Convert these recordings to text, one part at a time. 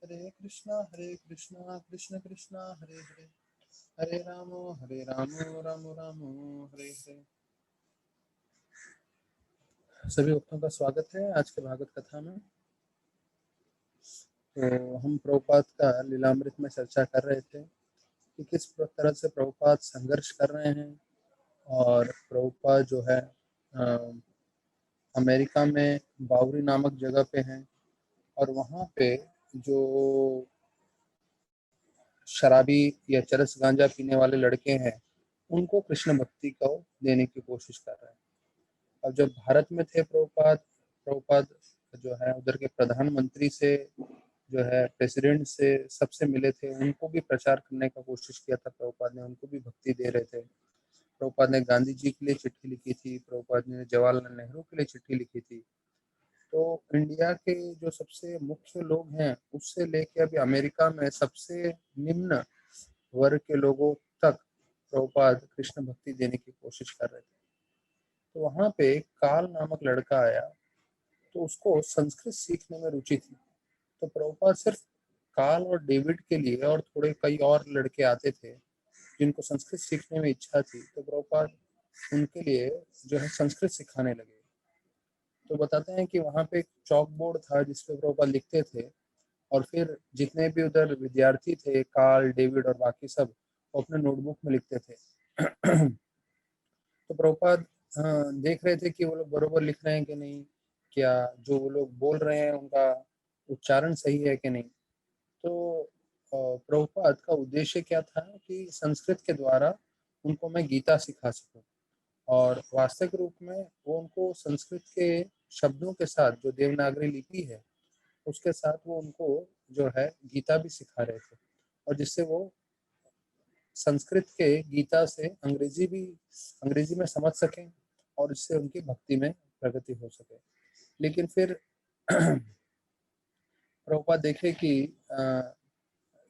हरे कृष्णा कृष्ण कृष्णा हरे हरे, हरे राम राम राम हरे हरे। सभी भक्तों का स्वागत है आज के भागवत कथा में। तो हम प्रभुपाद का लीलामृत में चर्चा कर रहे थे कि किस तरह से प्रभुपाद संघर्ष कर रहे हैं और प्रभुपाद जो है अमेरिका में बावरी नामक जगह पे हैं और वहाँ पे जो शराबी या चरस गांजा पीने वाले लड़के हैं उनको कृष्ण भक्ति को देने की कोशिश कर रहे हैं। अब जब भारत में थे प्रभुपाद प्रभुपाद जो है उधर के प्रधानमंत्री से जो है प्रेसिडेंट से सबसे मिले थे, उनको भी प्रचार करने का कोशिश किया था प्रभुपाद ने, उनको भी भक्ति दे रहे थे। प्रभुपाद ने गांधी जी के लिए चिट्ठी लिखी थी, प्रभुपाद ने जवाहरलाल नेहरू के लिए चिट्ठी लिखी थी। तो इंडिया के जो सबसे मुख्य लोग हैं उससे लेके अभी अमेरिका में सबसे निम्न वर्ग के लोगों तक प्रभुपाद कृष्ण भक्ति देने की कोशिश कर रहे थे। तो वहां पे काल नामक लड़का आया, तो उसको संस्कृत सीखने में रुचि थी। तो प्रभुपाद सिर्फ काल और डेविड के लिए और थोड़े कई और लड़के आते थे जिनको संस्कृत सीखने में इच्छा थी, तो प्रभुपाद उनके लिए जो है संस्कृत सिखाने लगे। तो बताते हैं कि वहाँ पे एक चौक बोर्ड था जिसपे प्रभुपाद लिखते थे और फिर जितने भी उधर विद्यार्थी थे कार्ल डेविड और बाकी सब वो अपने नोटबुक में लिखते थे। तो प्रभुपाद देख रहे थे कि वो लोग बरोबर लिख रहे हैं कि नहीं, क्या जो वो लोग बोल रहे हैं उनका उच्चारण सही है कि नहीं। तो प्रभुपाद का उद्देश्य क्या था कि संस्कृत के द्वारा उनको मैं गीता सिखा सकूं और वास्तविक रूप में वो उनको संस्कृत के शब्दों के साथ जो देवनागरी लिपि है उसके साथ वो उनको जो है गीता भी सिखा रहे थे और जिससे वो संस्कृत के गीता से अंग्रेजी में समझ सकें और इससे उनकी भक्ति में प्रगति हो सके। लेकिन फिर प्रभुपाद देखे कि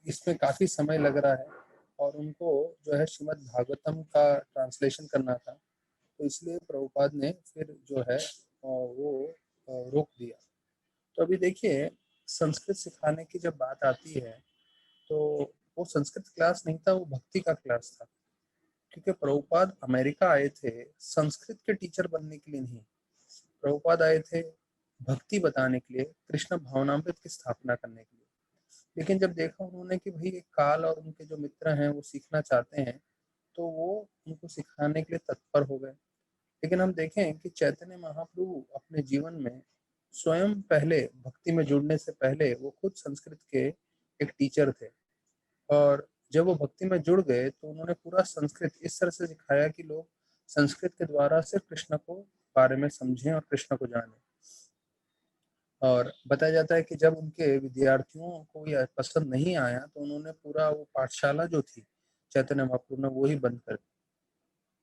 इसमें काफी समय लग रहा है और उनको जो है श्रीमद् भागवतम का ट्रांसलेशन करना था, तो इसलिए प्रभुपाद ने फिर जो है वो रोक दिया। तो अभी देखिए संस्कृत सिखाने की जब बात आती है तो वो संस्कृत क्लास नहीं था, वो भक्ति का क्लास था। क्योंकि प्रभुपाद अमेरिका आए थे संस्कृत के टीचर बनने के लिए नहीं, प्रभुपाद आए थे भक्ति बताने के लिए, कृष्ण भावनामृत की स्थापना करने के लिए। लेकिन जब देखा उन्होंने कि भाई एक काल और उनके जो मित्र हैं वो सीखना चाहते हैं तो वो उनको सिखाने के लिए तत्पर हो गए। लेकिन हम देखें कि चैतन्य महाप्रभु अपने जीवन में स्वयं पहले भक्ति में जुड़ने से पहले वो खुद संस्कृत के एक टीचर थे और जब वो भक्ति में जुड़ गए तो उन्होंने पूरा संस्कृत इस तरह से सिखाया कि लोग संस्कृत के द्वारा सिर्फ कृष्ण को बारे में समझें और कृष्ण को जानें। और बताया जाता है कि जब उनके विद्यार्थियों को यह पसंद नहीं आया तो उन्होंने पूरा वो पाठशाला जो थी चैतन्य महाप्रभु ने वो ही बंद कर दी।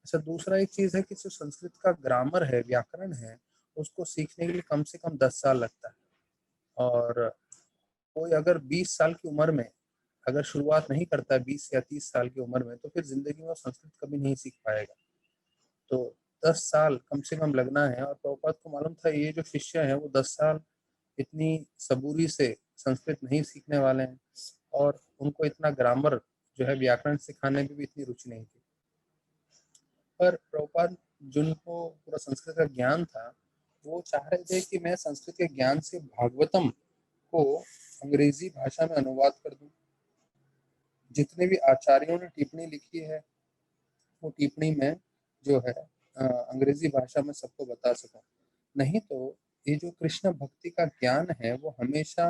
अच्छा, दूसरा एक चीज है कि जो संस्कृत का ग्रामर है, व्याकरण है, उसको सीखने के लिए कम से कम 10 साल लगता है और कोई अगर 20 साल की उम्र में अगर शुरुआत नहीं करता है 20 या 30 साल की उम्र में, तो फिर जिंदगी में संस्कृत कभी नहीं सीख पाएगा। तो 10 साल कम से कम लगना है और प्रभुपाद को मालूम था ये जो शिष्य हैं वो 10 साल इतनी सबूरी से संस्कृत नहीं सीखने वाले हैं और उनको इतना ग्रामर जो है व्याकरण सिखाने में भी इतनी रुचि नहीं थी। पर प्रभुपाद जिनको पूरा संस्कृत का ज्ञान था वो चाह रहे थे कि मैं संस्कृत के ज्ञान से भागवतम को अंग्रेजी भाषा में अनुवाद कर दूं। जितने भी आचार्यों ने टिप्पणी लिखी है वो टिप्पणी में जो है अंग्रेजी भाषा में सबको बता सकूं। नहीं तो ये जो कृष्ण भक्ति का ज्ञान है वो हमेशा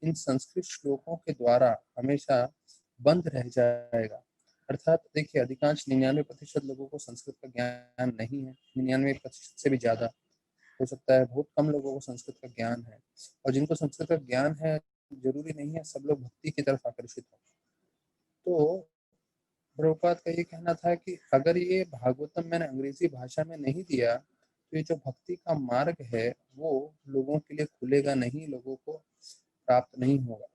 इन संस्कृत श्लोकों के द्वारा हमेशा बंद रह जाएगा। अर्थात देखिए अधिकांश 99% लोगों को संस्कृत का ज्ञान नहीं है, 99% से भी ज्यादा हो सकता है, बहुत कम लोगों को संस्कृत का ज्ञान है। और जिनको संस्कृत का ज्ञान है जरूरी नहीं है सब लोग भक्ति की तरफ आकर्षित हो। तो प्रभुपाद का ये कहना था कि अगर ये भागवतम मैंने अंग्रेजी भाषा में नहीं दिया तो ये जो भक्ति का मार्ग है वो लोगों के लिए खुलेगा नहीं, लोगों को प्राप्त नहीं होगा।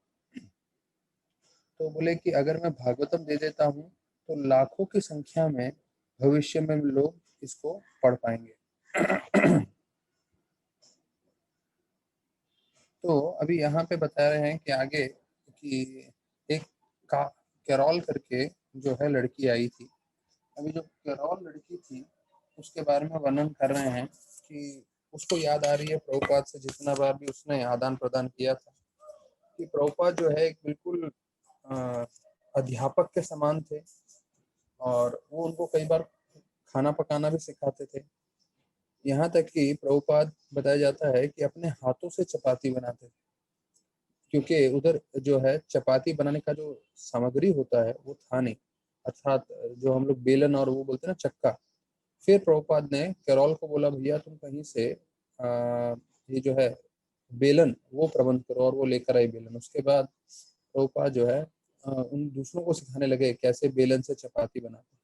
तो बोले कि अगर मैं भागवतम दे देता हूँ तो लाखों की संख्या में भविष्य में लोग इसको पढ़ पाएंगे। तो अभी यहाँ पे बता रहे हैं कि आगे कि एक का कैरोल करके जो है लड़की आई थी। अभी जो कैरोल लड़की थी उसके बारे में वर्णन कर रहे हैं कि उसको याद आ रही है प्रभुपाद से जितना बार भी उसने आदान प्रदान किया था, कि प्रभुपाद जो है एक बिल्कुल अ, अध्यापक के समान थे और वो उनको कई बार खाना पकाना भी सिखाते थे। यहाँ तक कि प्रभुपाद बताया जाता है कि अपने हाथों से चपाती बनाते थे, क्योंकि उधर जो है चपाती बनाने का जो सामग्री होता है वो था नहीं, अर्थात जो हम लोग बेलन और वो बोलते हैं ना चक्का। फिर प्रभुपाद ने कैरोल को बोला भैया तुम कहीं से ये जो है बेलन वो प्रबंध करो, और वो लेकर आई बेलन। उसके बाद प्रभुपाद जो है उन दूसरों को सिखाने लगे कैसे बेलन से चपाती बनाते।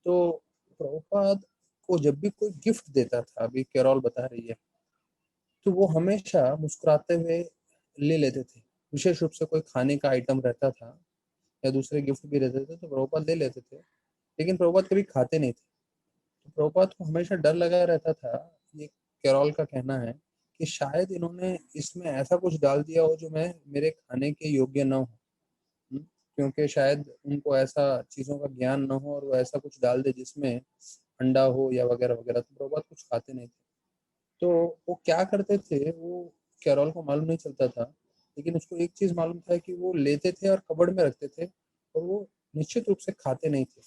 तो प्रभुपाद को जब भी कोई गिफ्ट देता था, अभी कैरोल बता रही है, तो वो हमेशा मुस्कुराते हुए ले लेते थे। विशेष रूप से कोई खाने का आइटम रहता था या दूसरे गिफ्ट भी रहते थे तो प्रभुपाद ले लेते थे, लेकिन प्रभुपाद कभी खाते नहीं थे। तो प्रभुपाद को हमेशा डर लगा रहता था, ये कैरोल का कहना है, कि शायद इन्होंने इसमें ऐसा कुछ डाल दिया हो जो मैं मेरे खाने के योग्य न हो। क्योंकि शायद उनको ऐसा चीज़ों का ज्ञान न हो और वो ऐसा कुछ डाल दे जिसमें अंडा हो या वगैरह वगैरह, तो प्रभुपाद कुछ खाते नहीं थे। तो वो क्या करते थे, वो कैरोल को मालूम नहीं चलता था, लेकिन उसको एक चीज़ मालूम था कि वो लेते थे और कबर्ड में रखते थे, और वो निश्चित रूप से खाते नहीं थे,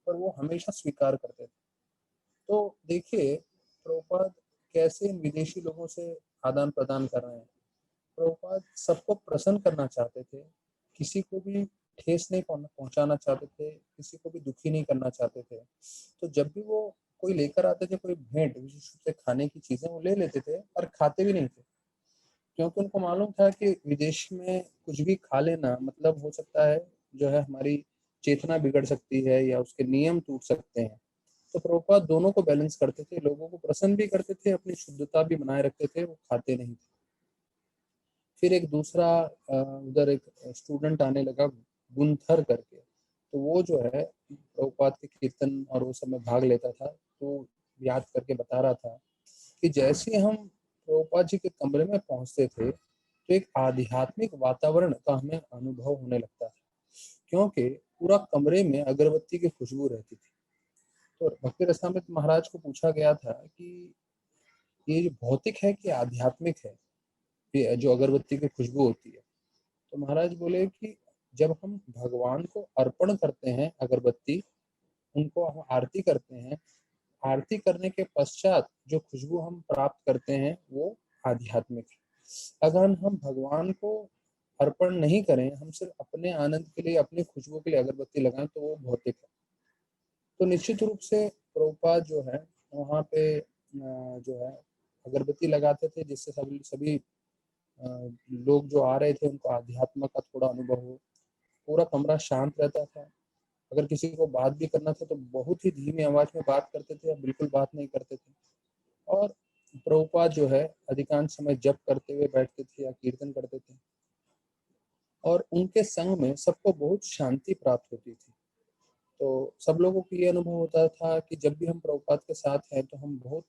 पर वो हमेशा स्वीकार करते थे। तो देखिए प्रभुपाद कैसे इन विदेशी लोगों से आदान प्रदान कर रहे हैं। प्रभुपाद सबको प्रसन्न करना चाहते थे, किसी को भी ठेस नहीं पहुंचाना चाहते थे, किसी को भी दुखी नहीं करना चाहते थे। तो जब भी वो कोई लेकर आते थे कोई भेंट, विशेष रूप से खाने की चीजें, वो ले लेते थे और खाते भी नहीं थे, क्योंकि उनको मालूम था कि विदेश में कुछ भी खा लेना मतलब हो सकता है जो है हमारी चेतना बिगड़ सकती है या उसके नियम टूट सकते हैं। तो प्रभुपाद दोनों को बैलेंस करते थे, लोगों को प्रसन्न भी करते थे, अपनी शुद्धता भी बनाए रखते थे, वो खाते नहीं थे। फिर एक दूसरा उधर एक स्टूडेंट आने लगा गुंथर करके, तो वो जो है प्रभुपाद के कीर्तन और वो सब में भाग लेता था। तो याद करके बता रहा था कि जैसे हम प्रभुपाद जी के कमरे में पहुंचते थे तो एक आध्यात्मिक वातावरण का हमें अनुभव होने लगता था, क्योंकि पूरा कमरे में अगरबत्ती की खुशबू रहती थी। तो भक्ति रसामृत महाराज को पूछा गया था कि ये जो भौतिक है कि आध्यात्मिक है, ये जो अगरबत्ती की खुशबू होती है। तो महाराज बोले कि जब हम भगवान को अर्पण करते हैं अगरबत्ती, उनको हम आरती करते हैं, आरती करने के पश्चात जो खुशबू हम प्राप्त करते हैं वो आध्यात्मिक है। अगर हम भगवान को अर्पण नहीं करें, हम सिर्फ अपने आनंद के लिए अपनी खुशबू के लिए अगरबत्ती लगाएं, तो वो भौतिक है। तो निश्चित रूप से प्रभुपाद जो है वहाँ पे जो है अगरबत्ती लगाते थे, जिससे सभी सभी लोग जो आ रहे थे उनको आध्यात्म का थोड़ा अनुभव हो। पूरा कमरा शांत रहता था। अगर किसी को बात भी करना था तो बहुत ही धीमी आवाज में बात करते थे या बिल्कुल बात नहीं करते थे। और प्रभुपाद जो है अधिकांश समय जप करते हुए बैठते थे या कीर्तन करते थे, और उनके संग में सबको बहुत शांति प्राप्त होती थी। तो सब लोगों को ये अनुभव होता था कि जब भी हम प्रभुपाद के साथ हैं तो हम बहुत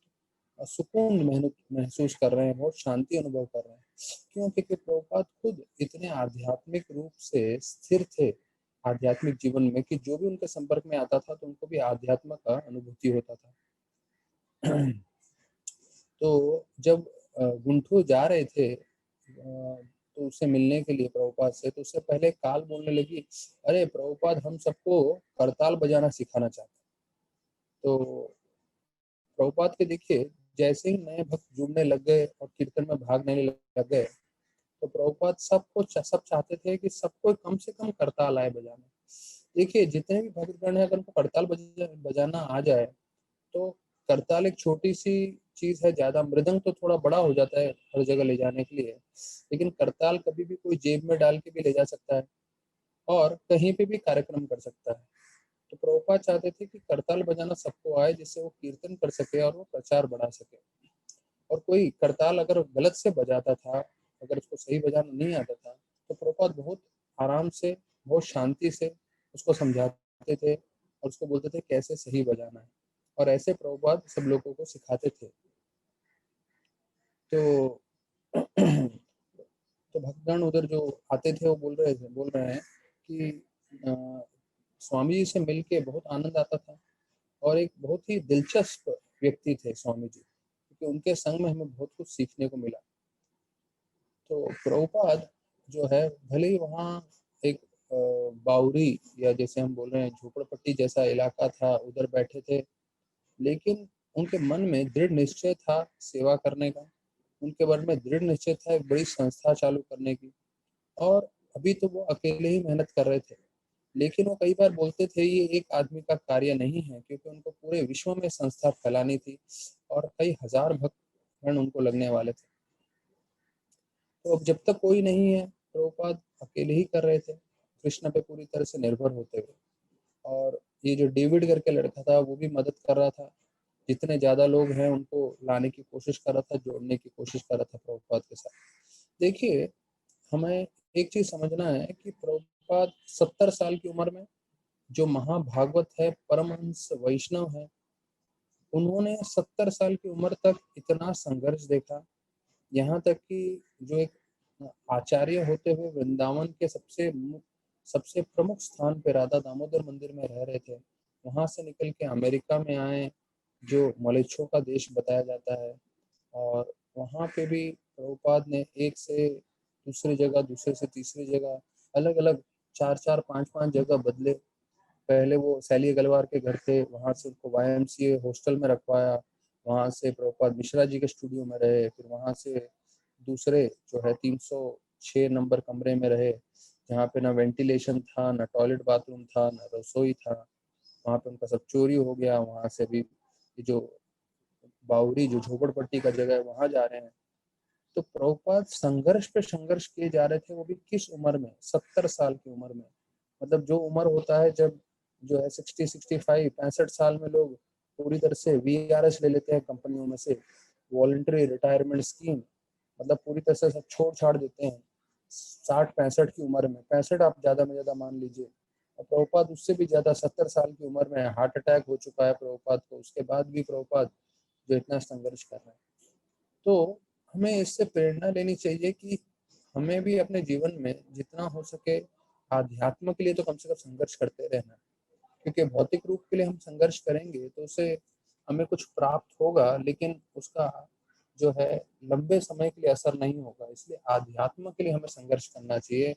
सुकून महसूस कर रहे हैं, बहुत शांति अनुभव कर रहे हैं। क्यों? क्योंकि प्रभुपाद खुद इतने आध्यात्मिक रूप से स्थिर थे आध्यात्मिक जीवन में, कि जो भी उनके संपर्क में आता था तो उनको भी आध्यात्म का अनुभूति होता था। तो जब गुंठू जा रहे थे तो उससे मिलने के लिए प्रभुपाद से, तो उससे पहले काल बोलने लगी, अरे प्रभुपाद हम सबको करताल बजाना सिखाना चाहते हैं। तो प्रभुपाद के देखिए जैसे ही नए भक्त जुड़ने लग गए और कीर्तन में भाग लेने लग गए, तो प्रभुपाद सब चाहते थे कि सबको कम से कम करताल आए बजाना। देखिए जितने भी भक्तगण है, अगर उनको करताल बजाना आ जाए तो करताल एक छोटी सी चीज है, ज्यादा मृदंग तो थोड़ा बड़ा हो जाता है हर जगह ले जाने के लिए, लेकिन करताल कभी भी कोई जेब में डाल के भी ले जा सकता है और कहीं पे भी कार्यक्रम कर सकता है। तो प्रभुपाद चाहते थे कि करताल बजाना सबको आए, जिससे वो कीर्तन कर सके और वो प्रचार बढ़ा सके। और कोई करताल अगर गलत से बजाता था, अगर उसको सही बजाना नहीं आता था, तो प्रभुपाद बहुत आराम से, बहुत शांति से उसको समझाते थे और उसको बोलते थे कैसे सही बजाना है, और ऐसे प्रभुपाद सब लोगों को सिखाते थे। तो तो भक्तगण उधर जो आते थे वो बोल रहे हैं कि अ, स्वामी जी से मिलके बहुत आनंद आता था, और एक बहुत ही दिलचस्प व्यक्ति थे स्वामी जी, क्योंकि उनके संग में हमें बहुत कुछ सीखने को मिला। तो प्रभुपाद जो है, भले ही वहाँ एक बावरी, या जैसे हम बोल रहे हैं झोपड़पट्टी जैसा इलाका था, उधर बैठे थे, लेकिन उनके मन में दृढ़ निश्चय था सेवा करने का। उनके मन में दृढ़ निश्चय था एक बड़ी संस्था चालू करने की। और अभी तो वो अकेले ही मेहनत कर रहे थे, लेकिन वो कई बार बोलते थे ये एक आदमी का कार्य नहीं है, क्योंकि उनको पूरे विश्व में संस्था फैलानी थी और कई हजार भक्तगण उनको लगने वाले थे। तो अब जब तक कोई नहीं है, प्रभुपाद अकेले ही कर रहे थे, कृष्ण पे पूरी तरह से निर्भर होते हुए। और ये जो डेविड करके लड़का था वो भी मदद कर रहा था, जितने ज्यादा लोग हैं उनको लाने की कोशिश कर रहा था, जोड़ने की कोशिश कर रहा था प्रभुपाद के साथ। देखिए, हमें एक चीज समझना है कि प्रभुपाद 70 साल की उम्र में, जो महाभागवत है, परमहंस वैष्णव है, उन्होंने 70 साल की उम्र तक इतना संघर्ष देखा। यहाँ तक कि जो एक आचार्य होते हुए वृंदावन के सबसे प्रमुख स्थान पे राधा दामोदर मंदिर में रह रहे थे, वहां से निकल के अमेरिका में आए, जो मलेच्छों का देश बताया जाता है। और वहां पे भी प्रभुपाद ने एक से दूसरी जगह, दूसरे से तीसरी जगह, अलग अलग चार चार पांच पांच जगह बदले। पहले वो सैली अग्रवाल के घर थे, वहां से उनको वाईएमसीए हॉस्टल में रखवाया, वहां से प्रभुपाद मिश्रा जी के स्टूडियो में रहे, फिर वहां से दूसरे जो है 306 नंबर कमरे में रहे, जहाँ पे ना वेंटिलेशन था, ना टॉयलेट बाथरूम था, ना रसोई था। वहां पे उनका सब चोरी हो गया। वहां से भी जो बावरी, जो झोपड़पट्टी का जगह है, वहां जा रहे हैं। तो प्रभुपाद संघर्ष पे संघर्ष किए जा रहे थे, वो भी किस उम्र में, 70 साल की उम्र में। मतलब जो उम्र होता है जब जो है 60, 65, 65 साल में लोग पूरी तरह से वीआरएस ले लेते हैं कंपनियों में से, वॉलंटरी रिटायरमेंट स्कीम, मतलब पूरी तरह से सब छोड़ छाड़ देते हैं 60, 65 की उम्र में। 65 आप ज्यादा में ज्यादा मान लीजिए। और प्रभुपाद उससे भी ज्यादा 70 साल की उम्र में हार्ट अटैक हो चुका है प्रभुपाद को, उसके बाद भी प्रभुपाद जो इतना संघर्ष कर रहे हैं। तो हमें इससे प्रेरणा लेनी चाहिए कि हमें भी अपने जीवन में जितना हो सके आध्यात्म के लिए तो कम से कम संघर्ष करते रहना। क्योंकि भौतिक रूप के लिए हम संघर्ष करेंगे तो उससे हमें कुछ प्राप्त होगा, लेकिन उसका जो है लंबे समय के लिए असर नहीं होगा। इसलिए आध्यात्म के लिए हमें संघर्ष करना चाहिए,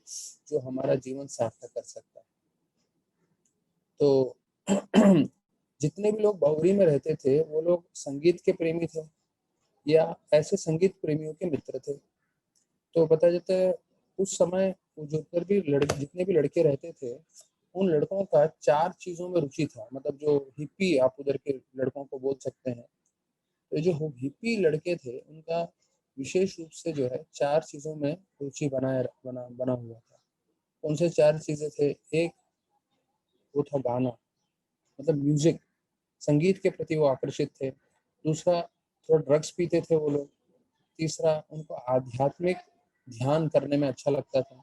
जो हमारा जीवन सार्थक कर सकता है। तो जितने भी लोग बावरी में रहते थे वो लोग संगीत के प्रेमी थे, या ऐसे संगीत प्रेमियों के मित्र थे। तो बताया जाता है उस समय वो जितने भी लड़के रहते थे, उन लड़कों का 4 चीजों में रुचि था। मतलब जो हिप्पी आप उधर के लड़कों को बोल सकते हैं, तो जो हिप्पी लड़के थे उनका विशेष रूप से जो है 4 चीजों में रुचि बना हुआ था। कौन से 4 चीजें थे? एक, वो था गाना, मतलब म्यूजिक, संगीत के प्रति वो आकर्षित थे। दूसरा, थोड़ा ड्रग्स पीते थे वो लोग। तीसरा, उनको आध्यात्मिक ध्यान करने में अच्छा लगता था।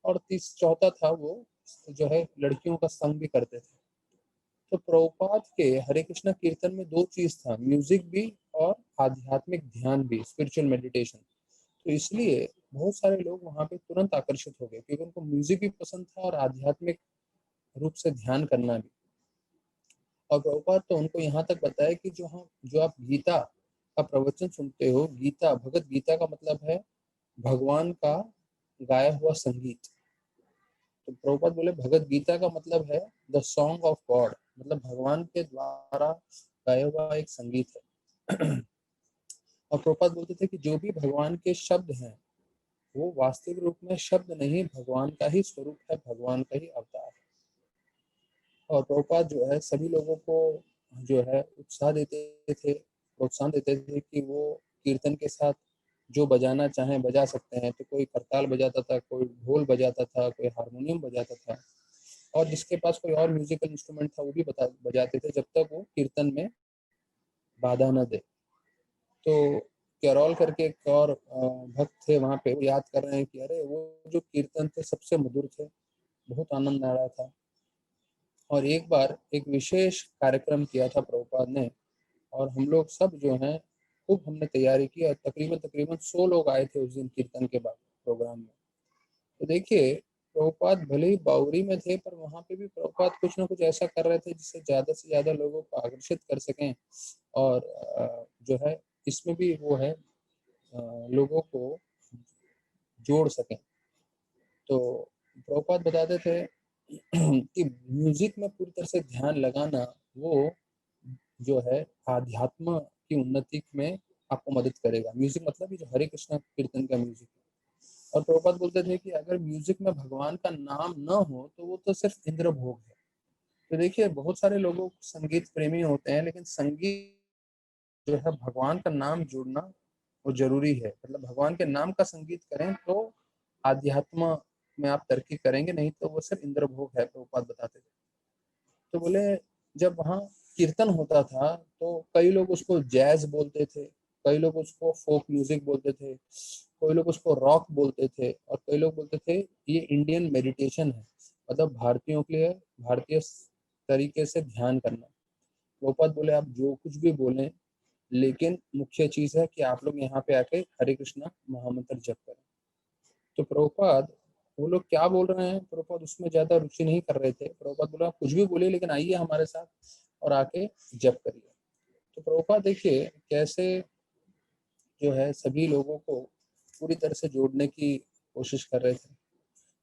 और चौथा था, वो जो है लड़कियों का संग भी करते थे। तो प्रभुपाद के हरे कृष्णा कीर्तन में 2 चीज था, म्यूजिक भी और आध्यात्मिक ध्यान भी, स्पिरिचुअल मेडिटेशन। तो इसलिए बहुत सारे लोग वहां पे तुरंत आकर्षित हो गए, क्योंकि उनको म्यूजिक भी पसंद था और आध्यात्मिक रूप से ध्यान करना भी। और प्रभुपाद तो उनको यहाँ तक बताया कि जो आप गीता का प्रवचन सुनते हो, गीता, भगवत गीता का मतलब है भगवान का गाया हुआ संगीत। तो प्रभुपाद बोले भगवत गीता का मतलब है द सॉन्ग ऑफ गॉड, मतलब भगवान के द्वारा गाया हुआ एक संगीत है। और प्रभुपाद बोलते थे कि जो भी भगवान के शब्द हैं वो वास्तविक रूप में शब्द नहीं, भगवान का ही स्वरूप है, भगवान का ही अवतार है। और प्रभुपाद जो है सभी लोगों को जो है उत्साह देते थे, प्रोत्साहन देते थे कि वो कीर्तन के साथ जो बजाना चाहें बजा सकते हैं। तो कोई करताल बजाता था, कोई ढोल बजाता था, कोई हारमोनियम बजाता था, और जिसके पास कोई और म्यूजिकल इंस्ट्रूमेंट था वो भी बजाते थे, जब तक वो कीर्तन में बाधा न दे। तो कैरोल करके एक और भक्त थे वहां पे, वो याद कर रहे हैं कि अरे वो जो कीर्तन थे सबसे मधुर थे, बहुत आनंद आ रहा था। और एक बार एक विशेष कार्यक्रम किया था प्रभुपाद ने, और हम लोग सब जो हैं खूब हमने तैयारी की, और तकरीबन तकरीबन 100 लोग आए थे उस दिन कीर्तन के बाद। प्रोग्राम में। तो देखिए, प्रभुपाद भले ही बाउरी में थे, पर वहाँ पे भी प्रभुपाद कुछ ना कुछ ऐसा कर रहे थे जिससे ज़्यादा से ज़्यादा लोगों को आकर्षित कर सकें, और जो है इसमें भी वो है लोगों को जोड़ सकें। तो प्रभुपाद बताते थे कि म्यूजिक में पूरी तरह से ध्यान लगाना, वो जो है आध्यात्म की उन्नति में आपको मदद करेगा। म्यूजिक मतलब ये जो हरे कृष्णा कीर्तन का म्यूजिक है। और प्रभुपाद बोलते थे कि अगर म्यूजिक में भगवान का नाम न हो तो वो तो सिर्फ इंद्र भोग है। तो देखिए, बहुत सारे लोगों संगीत प्रेमी होते हैं, लेकिन संगीत जो है भगवान का नाम जोड़ना वो जरूरी है। मतलब भगवान के नाम का संगीत करें तो आध्यात्म में आप तरक्की करेंगे, नहीं तो वो सिर्फ इंद्र भोग है, प्रभुपाद बताते थे। तो बोले, जब वहाँ कीर्तन होता था तो कई लोग उसको जैज बोलते थे, कई लोग उसको फोक म्यूजिक बोलते थे, कोई लोग उसको रॉक बोलते थे, और कई लोग बोलते थे ये इंडियन मेडिटेशन है, मतलब भारतीयों के लिए भारतीय तरीके से ध्यान करना। गोपाल बोले, आप जो कुछ भी बोलें, लेकिन मुख्य चीज है कि आप लोग यहाँ पे आके हरे कृष्णा महामंत्र जप करें। तो प्रभुपाद, वो लोग क्या बोल रहे हैं, प्रभुपाद उसमें ज्यादा रुचि नहीं कर रहे थे। प्रभुपाद बोला, आप कुछ भी बोलिए, लेकिन आइए हमारे साथ और आके जप करिए। तो प्रभुपाद देखिए कैसे जो है सभी लोगों को पूरी तरह से जोड़ने की कोशिश कर रहे थे।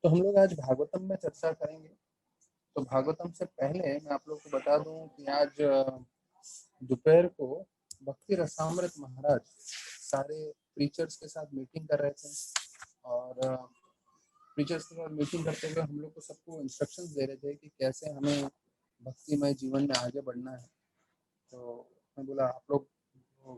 तो हम लोग आज भागवतम में चर्चा करेंगे। तो भागवतम से पहले मैं आप लोग को बता दूं कि आज दोपहर को भक्ति रसामृत महाराज सारे प्रीचर्स के साथ मीटिंग कर रहे थे, और प्रीचर्स के साथ मीटिंग करते हुए हम लोग को सबको इंस्ट्रक्शंस दे रहे थे कि कैसे हमें भक्तिमय जीवन में आगे बढ़ना है। तो मैं बोला, आप लोग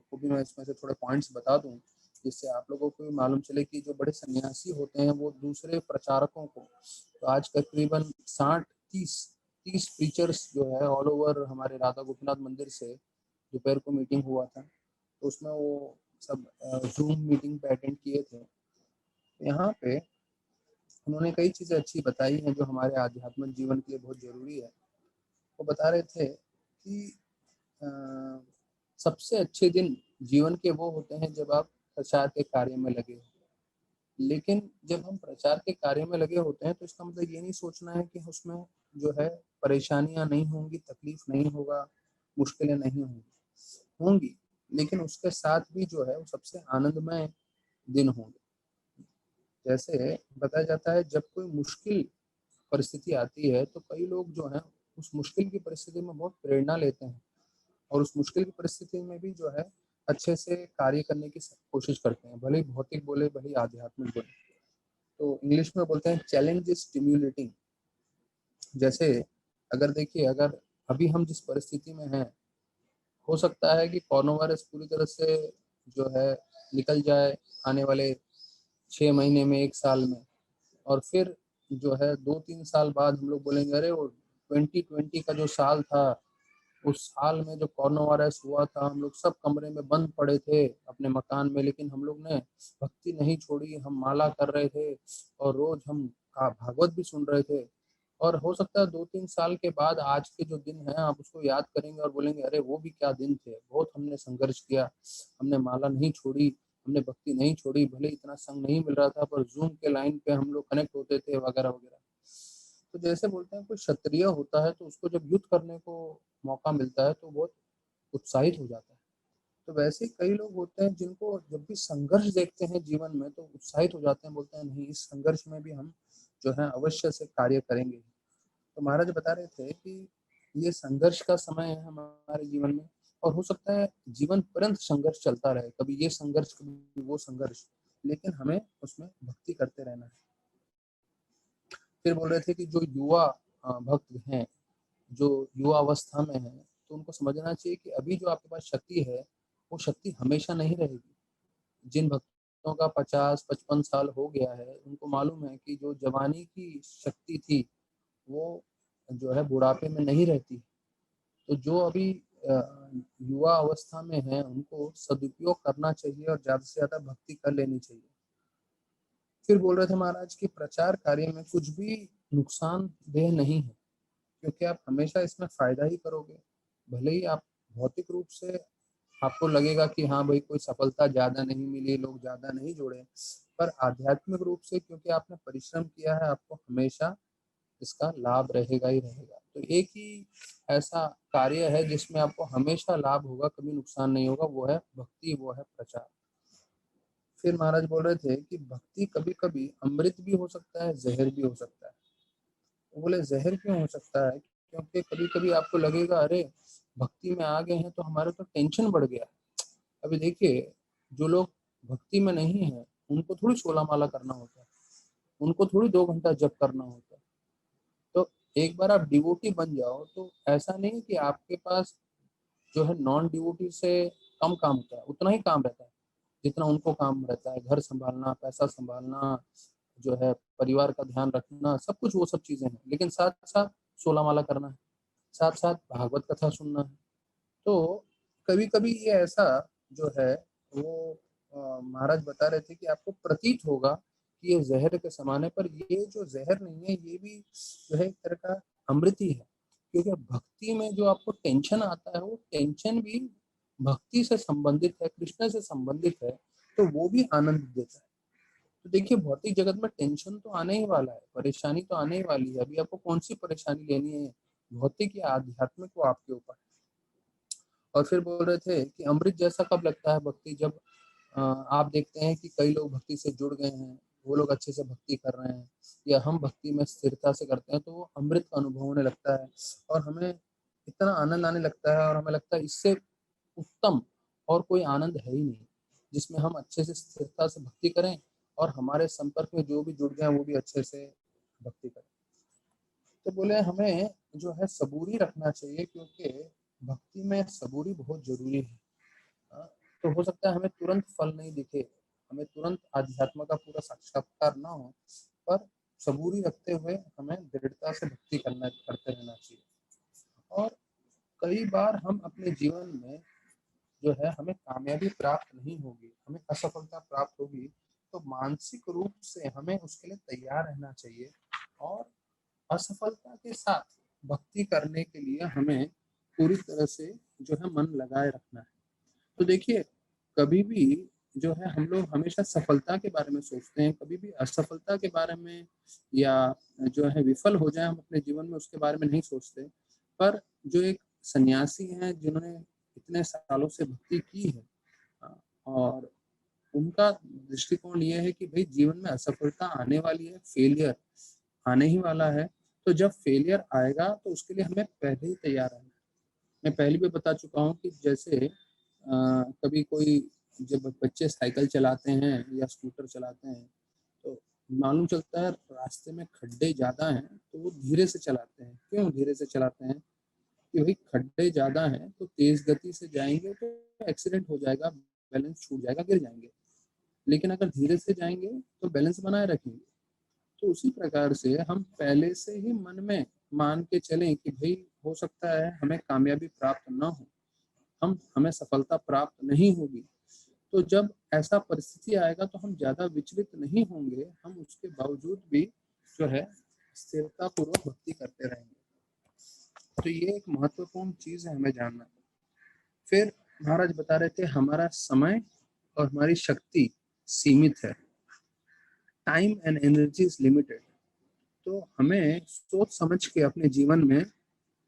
को भी मैं इसमें से थोड़े पॉइंट्स बता दूं, जिससे आप लोगों को भी मालूम चले कि जो बड़े सन्यासी होते हैं वो दूसरे प्रचारकों को, तो आज तकरीबन 60-30 प्रीचर्स जो है ऑल ओवर हमारे राधा गोपीनाथ मंदिर से दोपहर को मीटिंग हुआ था। तो उसमें वो सब जूम मीटिंग पे अटेंड किए थे। यहाँ पे उन्होंने कई चीज़ें अच्छी बताई हैं जो हमारे आध्यात्मिक जीवन के लिए बहुत ज़रूरी है। वो बता रहे थे कि अ, सबसे अच्छे दिन जीवन के वो होते हैं जब आप प्रचार के कार्य में लगे हो। लेकिन जब हम प्रचार के कार्य में लगे होते हैं तो इसका मतलब ये नहीं सोचना है कि उसमें जो है परेशानियां नहीं होंगी, तकलीफ नहीं होगा, मुश्किलें नहीं होंगी, होंगी, लेकिन उसके साथ भी जो है वो सबसे आनंदमय दिन होंगे। जैसे बताया जाता है, जब कोई मुश्किल परिस्थिति आती है तो कई लोग जो है उस मुश्किल की परिस्थिति में बहुत प्रेरणा लेते हैं, और उस मुश्किल की परिस्थिति में भी जो है अच्छे से कार्य करने की कोशिश करते हैं, भले ही भौतिक बोले भले ही आध्यात्मिक बोले। तो इंग्लिश में बोलते हैं चैलेंज इज स्टिम्युलेटिंग। जैसे अगर देखिए, अगर अभी हम जिस परिस्थिति में हैं, हो सकता है कि कोरोना वायरस पूरी तरह से जो है निकल जाए आने वाले 6 महीने में, 1 साल में, और फिर जो है 2-3 साल बाद हम लोग बोलेंगे, अरे वो 2020 का जो साल था, उस साल में जो कोरोना वायरस हुआ था, हम लोग सब कमरे में बंद पड़े थे अपने मकान में, लेकिन हम लोग ने भक्ति नहीं छोड़ी, हम माला कर रहे थे और रोज हम भागवत भी सुन रहे थे। और हो सकता है 2-3 साल के बाद आज के जो दिन है आप उसको याद करेंगे और बोलेंगे, अरे वो भी क्या दिन थे, बहुत हमने संघर्ष किया, हमने माला नहीं छोड़ी, हमने भक्ति नहीं छोड़ी, भले इतना संग नहीं मिल रहा था पर जूम के लाइन पे हम लोग कनेक्ट होते थे वगैरह वगैरह। तो जैसे बोलते हैं कोई क्षत्रिय होता है तो उसको जब युद्ध करने को मौका मिलता है तो बहुत उत्साहित हो जाता है। तो वैसे ही कई लोग होते हैं जिनको जब भी संघर्ष देखते हैं जीवन में तो उत्साहित हो जाते हैं, बोलते हैं नहीं, इस संघर्ष में भी हम जो है अवश्य से कार्य करेंगे। तो महाराज बता रहे थे कि ये संघर्ष का समय है हमारे जीवन में, और हो सकता है जीवन पर्यंत संघर्ष चलता रहे, कभी ये संघर्ष कभी वो संघर्ष, लेकिन हमें उसमें भक्ति करते रहना है। फिर बोल रहे थे कि जो युवा भक्त हैं, जो युवा अवस्था में है, तो उनको समझना चाहिए कि अभी जो आपके पास शक्ति है वो शक्ति हमेशा नहीं रहेगी। जिन भक्तों का 50-55 साल हो गया है उनको मालूम है कि जो जवानी की शक्ति थी वो जो है बुढ़ापे में नहीं रहती। तो जो अभी युवा अवस्था में है उनको सदुपयोग करना चाहिए और ज्यादा से ज्यादा भक्ति कर लेनी चाहिए। फिर बोल रहे थे महाराज कि प्रचार कार्य में कुछ भी नुकसानदेह नहीं है, क्योंकि आप हमेशा इसमें फायदा ही करोगे। भले ही आप भौतिक रूप से आपको लगेगा कि हाँ भाई कोई सफलता ज्यादा नहीं मिली, लोग ज्यादा नहीं जुड़े, पर आध्यात्मिक रूप से क्योंकि आपने परिश्रम किया है, आपको हमेशा इसका लाभ रहेगा ही रहेगा। तो एक ही ऐसा कार्य है जिसमें आपको हमेशा लाभ होगा, कभी नुकसान नहीं होगा, वो है भक्ति, वो है प्रचार। फिर महाराज बोल रहे थे कि भक्ति कभी कभी अमृत भी हो सकता है, जहर भी हो सकता है। वो बोले जहर क्यों हो सकता है? क्योंकि कभी कभी आपको लगेगा अरे भक्ति में आ गए हैं तो हमारा तो टेंशन बढ़ गया। अभी देखिए, जो लोग भक्ति में नहीं है उनको थोड़ी 16 माला करना होता है, उनको थोड़ी 2 घंटा जप करना होता है। तो एक बार आप डिवोटी बन जाओ तो ऐसा नहीं कि आपके पास जो है नॉन डिवोटी से कम काम होता है, उतना ही काम रहता है जितना उनको काम रहता है। घर संभालना, पैसा संभालना, जो है परिवार का ध्यान रखना, सब कुछ वो सब चीजें हैं, लेकिन साथ साथ 16 माला करना है, साथ साथ भागवत कथा सुनना है। तो कभी कभी ये ऐसा जो है वो महाराज बता रहे थे कि आपको प्रतीत होगा कि ये जहर के समान है, पर ये जो जहर नहीं है, ये भी जो है एक तरह का अमृत ही है। क्योंकि भक्ति में जो आपको टेंशन आता है, वो टेंशन भी भक्ति से संबंधित है, कृष्ण से संबंधित है, तो वो भी आनंद देता है। तो देखिए, भौतिक जगत में टेंशन तो आने ही वाला है, परेशानी तो आने ही वाली है। अभी आपको कौन सी परेशानी लेनी है, भौतिक या आध्यात्मिक, वो आपके ऊपर। और फिर बोल रहे थे कि अमृत जैसा कब लगता है भक्ति, जब आप देखते हैं कि कई लोग भक्ति से जुड़ गए हैं, वो लोग अच्छे से भक्ति कर रहे हैं, या हम भक्ति में स्थिरता से करते हैं, तो वो अमृत का अनुभव होने लगता है और हमें इतना आनंद आने लगता है, और हमें लगता है इससे उत्तम और कोई आनंद है ही नहीं, जिसमें हम अच्छे से स्थिरता से भक्ति करें और हमारे संपर्क में जो भी जुड़ गए हैं वो भी अच्छे से भक्ति करें। तो बोले हमें जो है सबूरी रखना चाहिए, क्योंकि भक्ति में सबूरी बहुत जरूरी है। हाँ, तो हो सकता है हमें तुरंत फल नहीं दिखे, हमें तुरंत आध्यात्म का पूरा साक्षात्कार ना हो, पर सबूरी रखते हुए हमें दृढ़ता से भक्ति करते रहना चाहिए। और कई बार हम अपने जीवन में जो है हमें कामयाबी प्राप्त नहीं होगी, हमें असफलता प्राप्त होगी, तो मानसिक रूप से हमें उसके लिए तैयार रहना चाहिए। और असफलता के साथ भक्ति करने के लिए हमें पूरी तरह से जो है मन लगाए रखना है। तो देखिए, कभी भी जो है हम लोग हमेशा सफलता के बारे में सोचते हैं, कभी भी असफलता के बारे में, या जो है विफल हो जाए हम अपने जीवन में, उसके बारे में नहीं सोचते। पर जो एक सन्यासी हैं जिन्होंने इतने सालों से भक्ति की है, और उनका दृष्टिकोण ये है कि भाई जीवन में असफलता आने वाली है, फेलियर आने ही वाला है, तो जब फेलियर आएगा तो उसके लिए हमें पहले ही तैयार रहना है। मैं पहले भी बता चुका हूँ कि जैसे कभी कोई, जब बच्चे साइकिल चलाते हैं या स्कूटर चलाते हैं, तो मालूम चलता है रास्ते में खड्डे ज़्यादा हैं तो वो धीरे से चलाते हैं। क्यों धीरे से चलाते हैं? कि भाई खड्डे ज़्यादा हैं तो तेज़ गति से जाएंगे तो एक्सीडेंट हो जाएगा, बैलेंस छूट जाएगा, गिर जाएंगे। लेकिन अगर धीरे से जाएंगे तो बैलेंस बनाए रखेंगे। तो उसी प्रकार से हम पहले से ही मन में मान के चलें कि भाई हो सकता है हमें कामयाबी प्राप्त ना हो, हमें सफलता प्राप्त नहीं होगी। तो जब ऐसा परिस्थिति आएगा तो हम ज्यादा विचलित नहीं होंगे, हम उसके बावजूद भी जो है स्थिरता पूर्वक भक्ति करते रहेंगे। तो ये एक महत्वपूर्ण चीज है हमें जानना। फिर महाराज बता रहे थे हमारा समय और हमारी शक्ति सीमित है, time and energy is limited. तो हमें सोच समझ के अपने जीवन में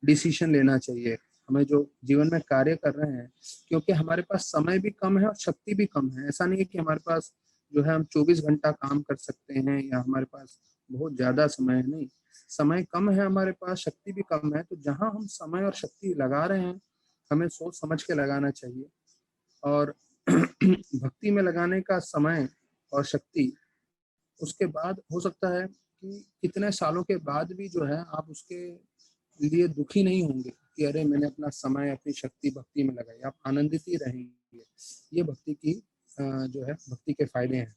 डिसीजन लेना चाहिए। हमें जो जीवन में कार्य कर रहे हैं, क्योंकि हमारे पास समय भी कम है और शक्ति भी कम है। ऐसा नहीं है कि हमारे पास जो है हम 24 घंटा काम कर सकते हैं या हमारे पास बहुत ज्यादा समय है, नहीं। समय कम है हमारे पास, शक्ति भी कम है। तो जहां हम समय और शक्ति लगा रहे हैं, हमें सोच समझ के लगाना चाहिए। और भक्ति में लगाने का समय और शक्ति, उसके बाद हो सकता है कि कितने सालों के बाद भी जो है आप उसके लिए दुखी नहीं होंगे कि अरे मैंने अपना समय अपनी शक्ति भक्ति में लगाई। आप आनंदित ही रहेंगे। ये भक्ति की जो है भक्ति के फायदे हैं।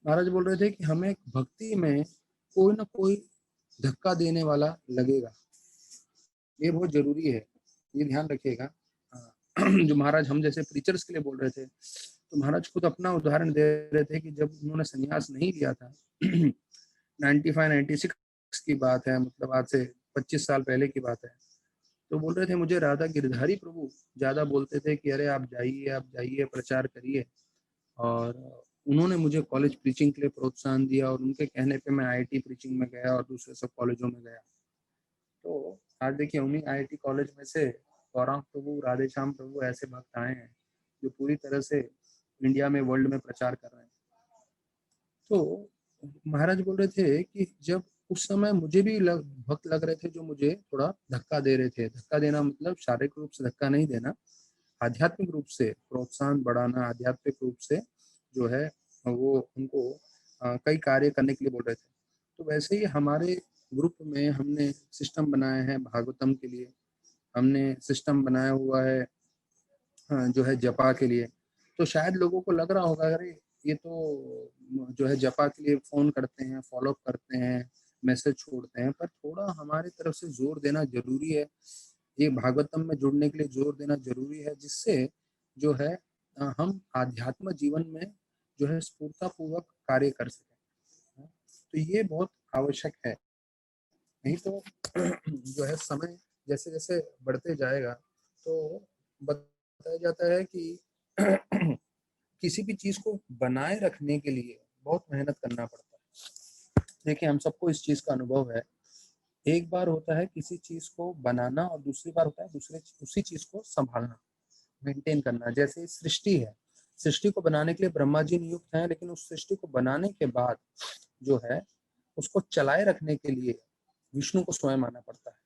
महाराज बोल रहे थे कि हमें भक्ति में कोई ना कोई धक्का देने वाला लगेगा, ये बहुत जरूरी है, ये ध्यान रखिएगा। जो महाराज हम जैसे प्रीचर्स के लिए बोल रहे थे, तो महाराज खुद अपना उदाहरण दे रहे थे कि जब उन्होंने संन्यास नहीं लिया था 95-96 की बात है, मतलब आज से 25 साल पहले की बात है। तो बोल रहे थे मुझे राधा गिरधारी प्रभु ज्यादा बोलते थे कि अरे आप जाइए प्रचार करिए। और उन्होंने मुझे कॉलेज प्रीचिंग के लिए प्रोत्साहन दिया और उनके कहने पे मैं आईआईटी प्रीचिंग में गया और दूसरे सब कॉलेजों में गया। तो आज देखिए उन्हीं आईआईटी कॉलेज में से गौरांग प्रभु, राधेश्याम प्रभु ऐसे भक्त आए हैं जो पूरी तरह से इंडिया में, वर्ल्ड में प्रचार कर रहे हैं। तो महाराज बोल रहे थे कि जब उस समय मुझे भी भक्त लग रहे थे जो मुझे थोड़ा धक्का दे रहे थे। धक्का देना मतलब शारीरिक रूप से धक्का नहीं देना, आध्यात्मिक रूप से प्रोत्साहन बढ़ाना, आध्यात्मिक रूप से जो है वो उनको कई कार्य करने के लिए बोल रहे थे। तो वैसे ही हमारे ग्रुप में हमने सिस्टम बनाए हैं भागवतम के लिए, हमने सिस्टम बनाया हुआ है जो है जपा के लिए। तो शायद लोगों को लग रहा होगा अरे ये तो जो है जपा के लिए फोन करते हैं, फॉलो अप करते हैं, मैसेज छोड़ते हैं, पर थोड़ा हमारी तरफ से जोर देना जरूरी है। ये भागवतम में जुड़ने के लिए जोर देना जरूरी है, जिससे जो है हम आध्यात्म जीवन में जो है स्फूर्ता पूर्वक कार्य कर सकें। तो ये बहुत आवश्यक है। नहीं तो जो है समय जैसे जैसे बढ़ते जाएगा तो बताया जाता है कि किसी भी चीज को बनाए रखने के लिए बहुत मेहनत करना पड़ता है। देखिए हम सबको इस चीज का अनुभव है। एक बार होता है किसी चीज को बनाना और दूसरी बार होता है दूसरे उसी चीज को संभालना, मेंटेन करना। जैसे सृष्टि है, सृष्टि को बनाने के लिए ब्रह्मा जी नियुक्त हैं, लेकिन उस सृष्टि को बनाने के बाद जो है उसको चलाए रखने के लिए विष्णु को स्वयं आना पड़ता है।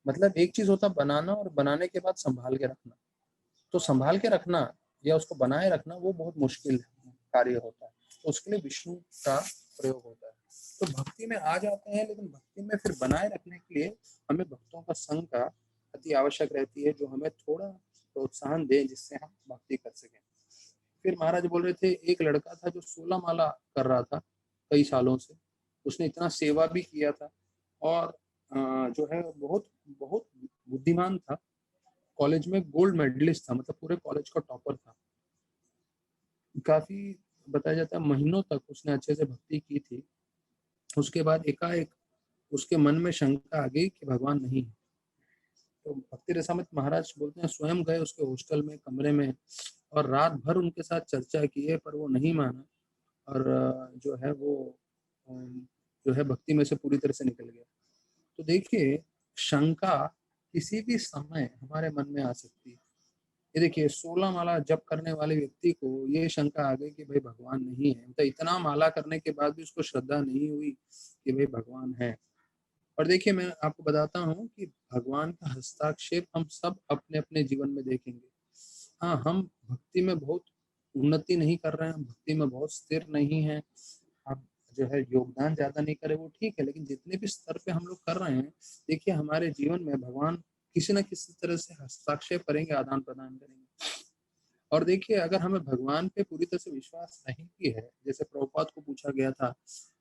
मतलब एक चीज होता है बनाना और बनाने के बाद संभाल के रखना। तो संभाल के रखना या उसको बनाए रखना वो बहुत मुश्किल कार्य होता है, तो उसके लिए विष्णु का प्रयोग होता है। तो भक्ति में आ जाते हैं, लेकिन भक्ति में फिर बनाए रखने के लिए हमें भक्तों का संग का अति आवश्यक रहती है, जो हमें थोड़ा प्रोत्साहन दे जिससे हम भक्ति कर सकें। फिर महाराज बोल रहे थे एक लड़का था जो 16 माला कर रहा था कई सालों से। उसने इतना सेवा भी किया था और जो है बहुत बहुत बुद्धिमान था। कॉलेज में गोल्ड मेडलिस्ट था, मतलब पूरे कॉलेज का टॉपर था। काफी बताया जाता है महीनों तक उसने अच्छे से भक्ति की थी। उसके बाद एकाएक उसके मन में शंका आ गई कि भगवान नहीं है। तो भक्ति रसामृत महाराज बोलते हैं स्वयं गए उसके हॉस्टल में, कमरे में, और रात भर उनके साथ चर्चा की है, पर वो नहीं माना। और जो है वो जो है भक्ति में से पूरी तरह से निकल गया। तो देखिए शंका किसी भी समय हमारे मन में आ सकती है। ये देखिए 16 माला जप करने वाले व्यक्ति को ये शंका आ गई कि भाई भगवान नहीं है। मतलब इतना माला करने के बाद भी उसको श्रद्धा नहीं हुई कि भाई भगवान है। और देखिए मैं आपको बताता हूँ कि भगवान का हस्ताक्षेप हम सब अपने अपने जीवन में देखेंगे। हाँ, हम भक्ति में बहुत उन्नति नहीं कर रहे हैं, भक्ति में बहुत स्थिर नहीं है, आप जो है योगदान ज्यादा नहीं करे वो ठीक है, लेकिन जितने भी स्तर पे हम लोग कर रहे हैं, देखिए हमारे जीवन में भगवान किसी न किसी तरह से हस्ताक्षेप करेंगे, आदान प्रदान करेंगे। और देखिए अगर हमें भगवान पे पूरी तरह से विश्वास नहीं भी है, जैसे प्रभुपाद को पूछा गया था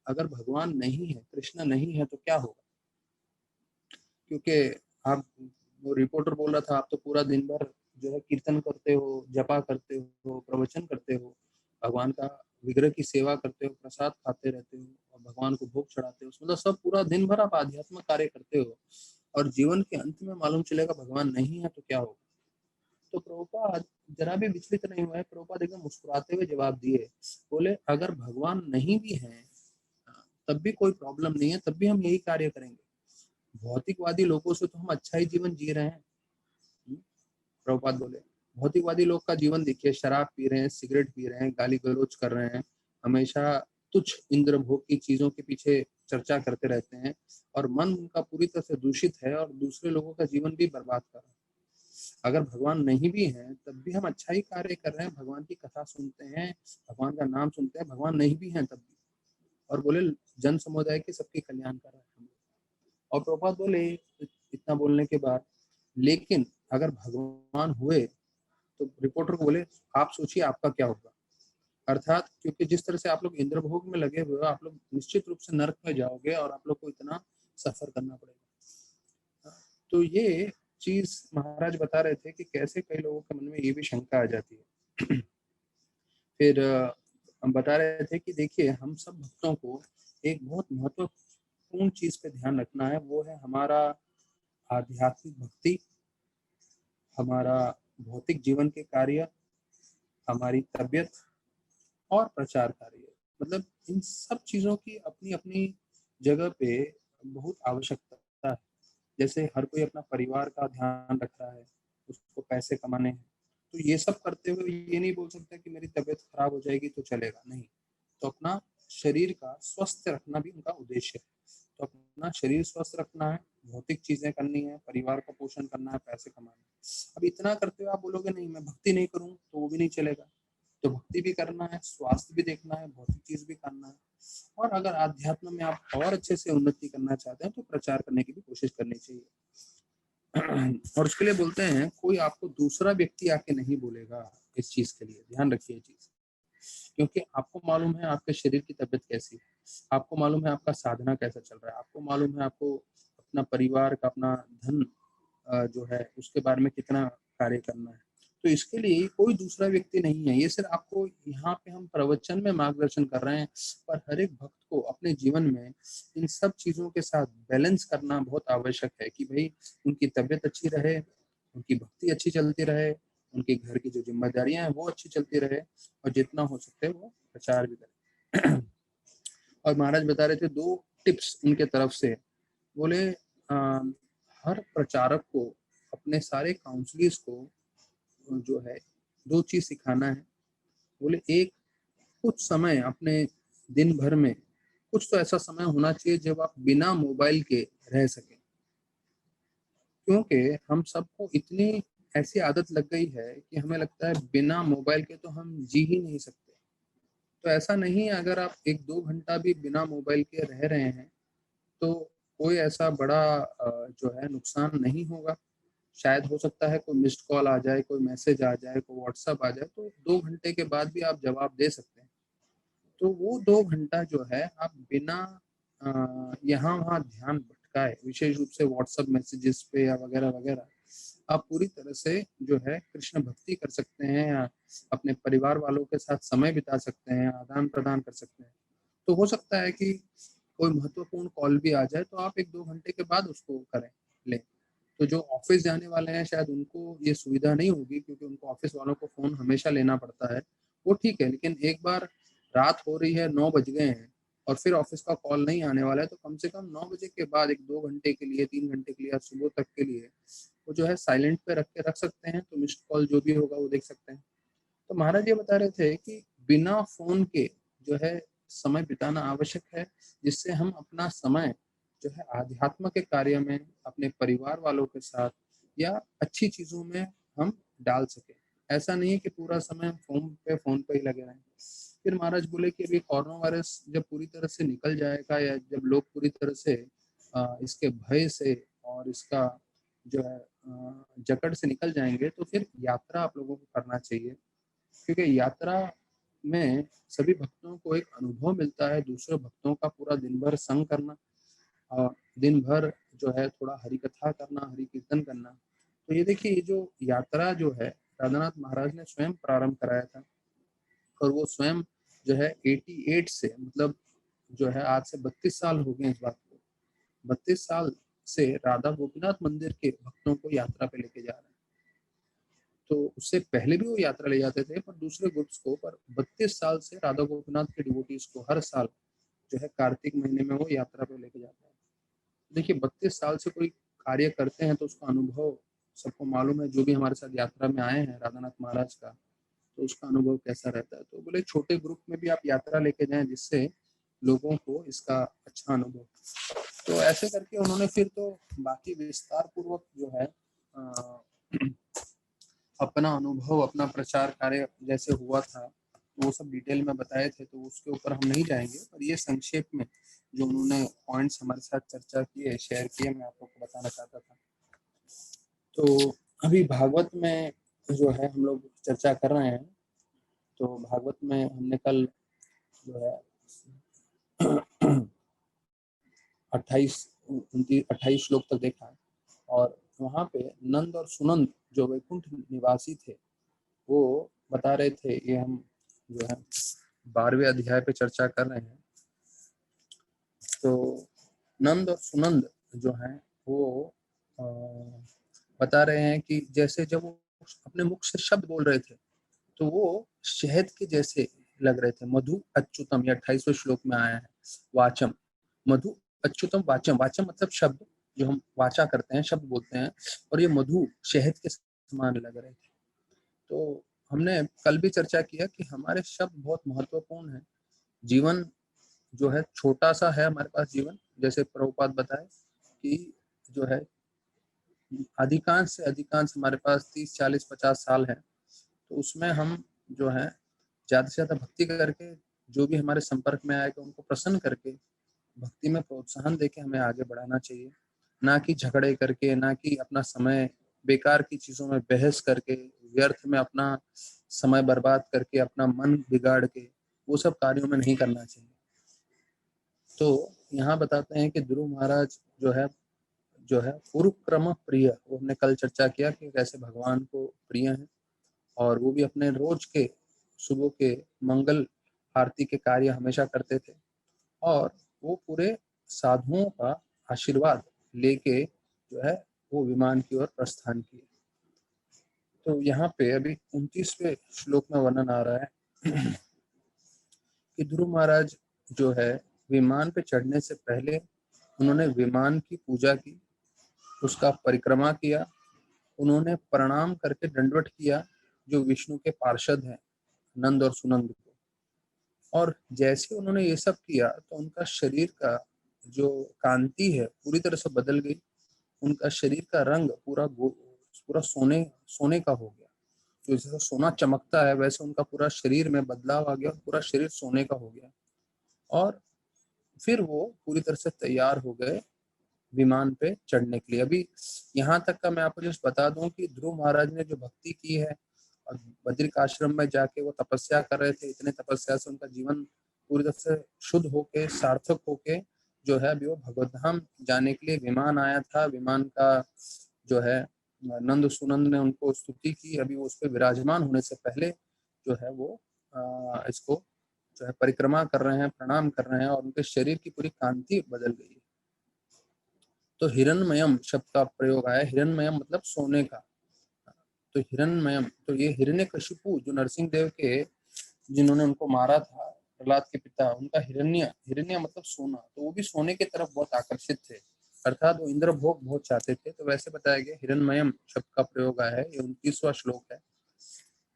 अगर भगवान नहीं है, कृष्ण नहीं है तो क्या होगा। क्योंकि आप, वो रिपोर्टर बोल रहा था आप तो पूरा दिन भर जो है कीर्तन करते हो, जपा करते हो, प्रवचन करते हो, भगवान का विग्रह की सेवा करते हो, प्रसाद खाते रहते हो और भगवान को भोग चढ़ाते हो, मतलब सब पूरा दिन भर आप आध्यात्मिक कार्य करते हो, और जीवन के अंत में मालूम चलेगा भगवान नहीं है तो क्या होगा। तो प्रभुपाद जरा भी विचलित नहीं हुए, प्रभुपाद एकदम मुस्कुराते हुए जवाब दिए, बोले अगर भगवान नहीं भी है तब भी कोई प्रॉब्लम नहीं है, तब भी हम यही कार्य करेंगे। भौतिकवादी लोगों से तो हम अच्छा ही जीवन जी रहे हैं। प्रभुपाद बोले भौतिकवादी लोग का जीवन देखिए, शराब पी रहे हैं, सिगरेट पी रहे हैं, गाली गलौज कर रहे हैं, हमेशा तुच्छ इंद्र भोग की चीजों के पीछे चर्चा करते रहते हैं, और मन उनका पूरी तरह से दूषित है और दूसरे लोगों का जीवन भी बर्बाद कर रहे हैं। अगर भगवान नहीं भी है तब भी हम अच्छा ही कार्य कर रहे हैं, भगवान की कथा सुनते हैं, भगवान का नाम सुनते हैं, भगवान नहीं भी है तब भी। और बोले जन समुदाय के सबके कल्याण कर रहे हैं। और प्रभुपाद बोले इतना बोलने के बाद लेकिन अगर भगवान हुए तो रिपोर्टर को बोले आप सोचिए आपका क्या होगा। अर्थात क्योंकि जिस तरह से आप लोग इंद्र भोग में लगे हुए हो, आप लोग निश्चित रूप से नरक में जाओगे और आप लोग को इतना सफर करना पड़ेगा। तो ये चीज महाराज बता रहे थे कि कैसे कई लोगों के मन में ये भी शंका आ जाती है। फिर हम बता रहे थे कि देखिए हम सब भक्तों को एक बहुत महत्वपूर्ण चीज पे ध्यान रखना है, वो है हमारा आध्यात्मिक भक्ति, हमारा भौतिक जीवन के कार्य, हमारी तबीयत और प्रचार कार्य। मतलब इन सब चीज़ों की अपनी अपनी जगह पे बहुत आवश्यकता है। जैसे हर कोई अपना परिवार का ध्यान रख रहा है, उसको पैसे कमाने हैं, तो ये सब करते हुए ये नहीं बोल सकता कि मेरी तबीयत खराब हो जाएगी तो चलेगा, नहीं। तो अपना शरीर का स्वस्थ रखना भी उनका उद्देश्य है। तो अपना शरीर स्वस्थ रखना है, भौतिक चीजें करनी है, परिवार का पोषण करना है, पैसे कमाने हैं। अब इतना करते हुए आप बोलोगे नहीं मैं भक्ति नहीं करूँ तो वो भी नहीं चलेगा। तो भक्ति भी करना है, स्वास्थ्य भी देखना है, भौतिक चीज भी करना है, और अगर आध्यात्म में आप और अच्छे से उन्नति करना चाहते हैं तो प्रचार करने की भी कोशिश करनी चाहिए। और उसके लिए बोलते हैं कोई आपको दूसरा व्यक्ति आके नहीं बोलेगा इस चीज के लिए, ध्यान रखिए चीज। क्योंकि आपको मालूम है आपके शरीर की तबीयत कैसी है, आपको मालूम है आपका साधना कैसा चल रहा है, आपको मालूम है आपको अपना परिवार का, अपना धन जो है उसके बारे में कितना कार्य करना है। तो इसके लिए कोई दूसरा व्यक्ति नहीं है, ये सिर्फ आपको यहाँ पे हम प्रवचन में मार्गदर्शन कर रहे हैं, पर हर एक भक्त को अपने जीवन में इन सब चीजों के साथ बैलेंस करना बहुत आवश्यक है कि भाई उनकी तबीयत अच्छी रहे, उनकी भक्ति अच्छी चलती रहे, उनके घर की जो जिम्मेदारियां हैं वो अच्छी चलती रहे, और जितना हो सकते वो प्रचार भी करें। और महाराज बता रहे थे दो टिप्स उनके तरफ से। बोले हर प्रचारक को अपने सारे काउंसलर्स को जो है दो चीज सिखाना है। बोले एक, कुछ समय अपने दिन भर में कुछ तो ऐसा समय होना चाहिए जब आप बिना मोबाइल के रह सकें, क्योंकि हम सबको इतनी ऐसी आदत लग गई है कि हमें लगता है बिना मोबाइल के तो हम जी ही नहीं सकते। तो ऐसा नहीं है, अगर आप एक दो घंटा भी बिना मोबाइल के रह रहे हैं तो कोई ऐसा बड़ा जो है नुकसान नहीं होगा। शायद हो सकता है कोई मिस्ड कॉल आ जाए, कोई मैसेज आ जाए, कोई व्हाट्सएप आ जाए, तो 2 घंटे के बाद भी आप जवाब दे सकते हैं। तो वो 2 घंटा जो है आप बिना यहाँ वहाँ ध्यान भटकाए, विशेष रूप से व्हाट्सएप मैसेजेस पे या वगैरह वगैरह, आप पूरी तरह से जो है कृष्ण भक्ति कर सकते हैं, या अपने परिवार वालों के साथ समय बिता सकते हैं, आदान प्रदान कर सकते हैं। तो हो सकता है कि कोई महत्वपूर्ण कॉल भी आ जाए तो आप एक दो घंटे के बाद उसको करें, लें। तो जो ऑफिस जाने वाले हैं शायद उनको ये सुविधा नहीं होगी, क्योंकि उनको ऑफिस वालों को फोन हमेशा लेना पड़ता है, वो ठीक है। लेकिन एक बार रात हो रही है, 9 बज गए हैं, और फिर ऑफिस का कॉल नहीं आने वाला है, तो कम से कम 9 बजे के बाद एक 2 घंटे के लिए, 3 घंटे के लिए, या सुबह तक के लिए वो जो है साइलेंट पे रख के रख सकते हैं, तो मिस्ड कॉल जो भी होगा वो देख सकते हैं। तो महाराज ये बता रहे थे कि बिना फोन के जो है समय बिताना आवश्यक है, जिससे हम अपना समय जो है आध्यात्म के कार्य में, अपने परिवार वालों के साथ या अच्छी चीजों में हम डाल सके। ऐसा नहीं है कि पूरा समय फोन पे ही लगे रहें। फिर महाराज बोले कि अभी कोरोना वायरस जब पूरी तरह से निकल जाएगा, या जब लोग पूरी तरह से इसके भय से और इसका जो है जकड़ से निकल जाएंगे, तो फिर यात्रा आप लोगों को करना चाहिए। क्योंकि यात्रा में सभी भक्तों को एक अनुभव मिलता है, दूसरे भक्तों का पूरा दिन भर संग करना, और दिन भर जो है थोड़ा हरि कथा करना, हरि कीर्तन करना। तो ये देखिए, ये जो यात्रा जो है राधानाथ महाराज ने स्वयं प्रारंभ कराया था, और वो स्वयं जो है 88 से, मतलब जो है आज से 32 साल हो गए इस बात को, 32 साल से राधा गोपीनाथ मंदिर के भक्तों को यात्रा पे लेके जा रहे हैं। तो उससे पहले भी वो यात्रा ले जाते थे पर दूसरे ग्रुप्स को, पर 32 साल से राधा गोपीनाथ के डिवोटीज को हर साल जो है कार्तिक महीने में वो यात्रा पे लेके जाते हैं। देखिए 32 साल से कोई कार्य करते हैं तो उसका अनुभव सबको मालूम है, जो भी हमारे साथ यात्रा में आए हैं राधानाथ महाराज का, तो उसका अनुभव कैसा रहता है। तो बोले छोटे ग्रुप में भी आप यात्रा लेके जाएं, जिससे लोगों को इसका अच्छा अनुभव। तो ऐसे करके उन्होंने फिर तो बाकी विस्तार पूर्वक जो है अपना अनुभव, अपना प्रचार कार्य जैसे हुआ था वो सब डिटेल में बताए थे, तो उसके ऊपर हम नहीं जाएंगे, पर ये संक्षेप में जो उन्होंने पॉइंट्स हमारे साथ चर्चा किए, शेयर किए, मैं आप लोग को बताना चाहता था। तो अभी भागवत में जो है हम लोग चर्चा कर रहे हैं। तो भागवत में हमने कल जो है 28 श्लोक तक देखा, और वहाँ पे नंद और सुनंद जो वैकुंठ निवासी थे वो बता रहे थे, ये हम जो है 12वें अध्याय पे चर्चा कर रहे हैं। तो नंद और सुनंद जो है वो बता रहे हैं कि जैसे जब वो अपने मुख से शब्द बोल रहे थे तो वो शहद के जैसे लग रहे थे। मधु अच्युतम, ये 28वें श्लोक में आया है। वाचम, मधु अच्युतम वाचम, वाचम मतलब शब्द, जो हम वाचा करते हैं, शब्द बोलते हैं, और ये मधु शहद के समान लग रहे थे। तो हमने कल भी चर्चा किया कि हमारे शब्द बहुत महत्वपूर्ण है। जीवन जो है छोटा सा है हमारे पास जीवन, जैसे प्रभुपाद बताए कि जो है अधिकांश से अधिकांश हमारे पास 30, 40, 50 साल है। तो उसमें हम जो है ज्यादा से ज्यादा भक्ति करके, जो भी हमारे संपर्क में आएगा उनको प्रसन्न करके, भक्ति में प्रोत्साहन देके हमें आगे बढ़ाना चाहिए, ना कि झगड़े करके, ना कि अपना समय बेकार की चीजों में बहस करके, व्यर्थ में अपना समय बर्बाद करके, अपना मन बिगाड़ के, वो सब कार्यों में नहीं करना चाहिए। तो यहाँ बताते हैं कि ध्रुव महाराज जो है उरुक्रम प्रिय, वो हमने कल चर्चा किया कि कैसे भगवान को प्रिय हैं, और वो भी अपने रोज के सुबह के मंगल आरती के कार्य हमेशा करते थे, और वो पूरे साधुओं का आशीर्वाद लेके जो है वो विमान की ओर प्रस्थान किए। तो यहाँ पे अभी 29वें श्लोक में वर्णन आ रहा है कि ध्रुव महाराज जो है विमान पे चढ़ने से पहले उन्होंने विमान की पूजा की, उसका परिक्रमा किया, उन्होंने प्रणाम करके दंडवत किया जो विष्णु के पार्षद हैं, नंद और सुनंद को। और जैसे उन्होंने ये सब किया तो उनका शरीर का जो कांति है पूरी तरह से बदल गई, उनका शरीर का रंग पूरा सोने सोने का हो गया। तो जैसे सोना चमकता है वैसे उनका पूरा शरीर में बदलाव आ गया, पूरा शरीर सोने का हो गया। और फिर वो पूरी तरह से तैयार हो गए विमान पे चढ़ने के लिए। अभी यहाँ तक का मैं आपको जस्ट बता दूं कि ध्रुव महाराज ने जो भक्ति की है और बद्रिक आश्रम में जाके वो तपस्या कर रहे थे, इतने तपस्या से उनका जीवन पूरी तरह से शुद्ध होके, सार्थक होके जो है अभी वो भगवत धाम जाने के लिए विमान आया था। विमान का जो है नंद सुनंद ने उनको स्तुति की, अभी वो उस पर विराजमान होने से पहले जो है वो इसको जो है परिक्रमा कर रहे हैं, प्रणाम कर रहे हैं, और उनके शरीर की पूरी कांति बदल गई है। तो हिरण्मयम शब्द का प्रयोग आया। हिरण्मयम मतलब सोने का। तो हिरण्मयम, तो ये हिरण्यकशिपु जो नरसिंह देव के, जिन्होंने उनको मारा था, प्रहलाद के पिता, उनका हिरण्य, हिरण्य मतलब सोना, तो वो भी सोने की तरफ बहुत आकर्षित थे, अर्थात वो इंद्र भोग बहुत चाहते थे। तो वैसे बताया गया हिरण्मयम शब्द का प्रयोग आया है। ये 29वां श्लोक है।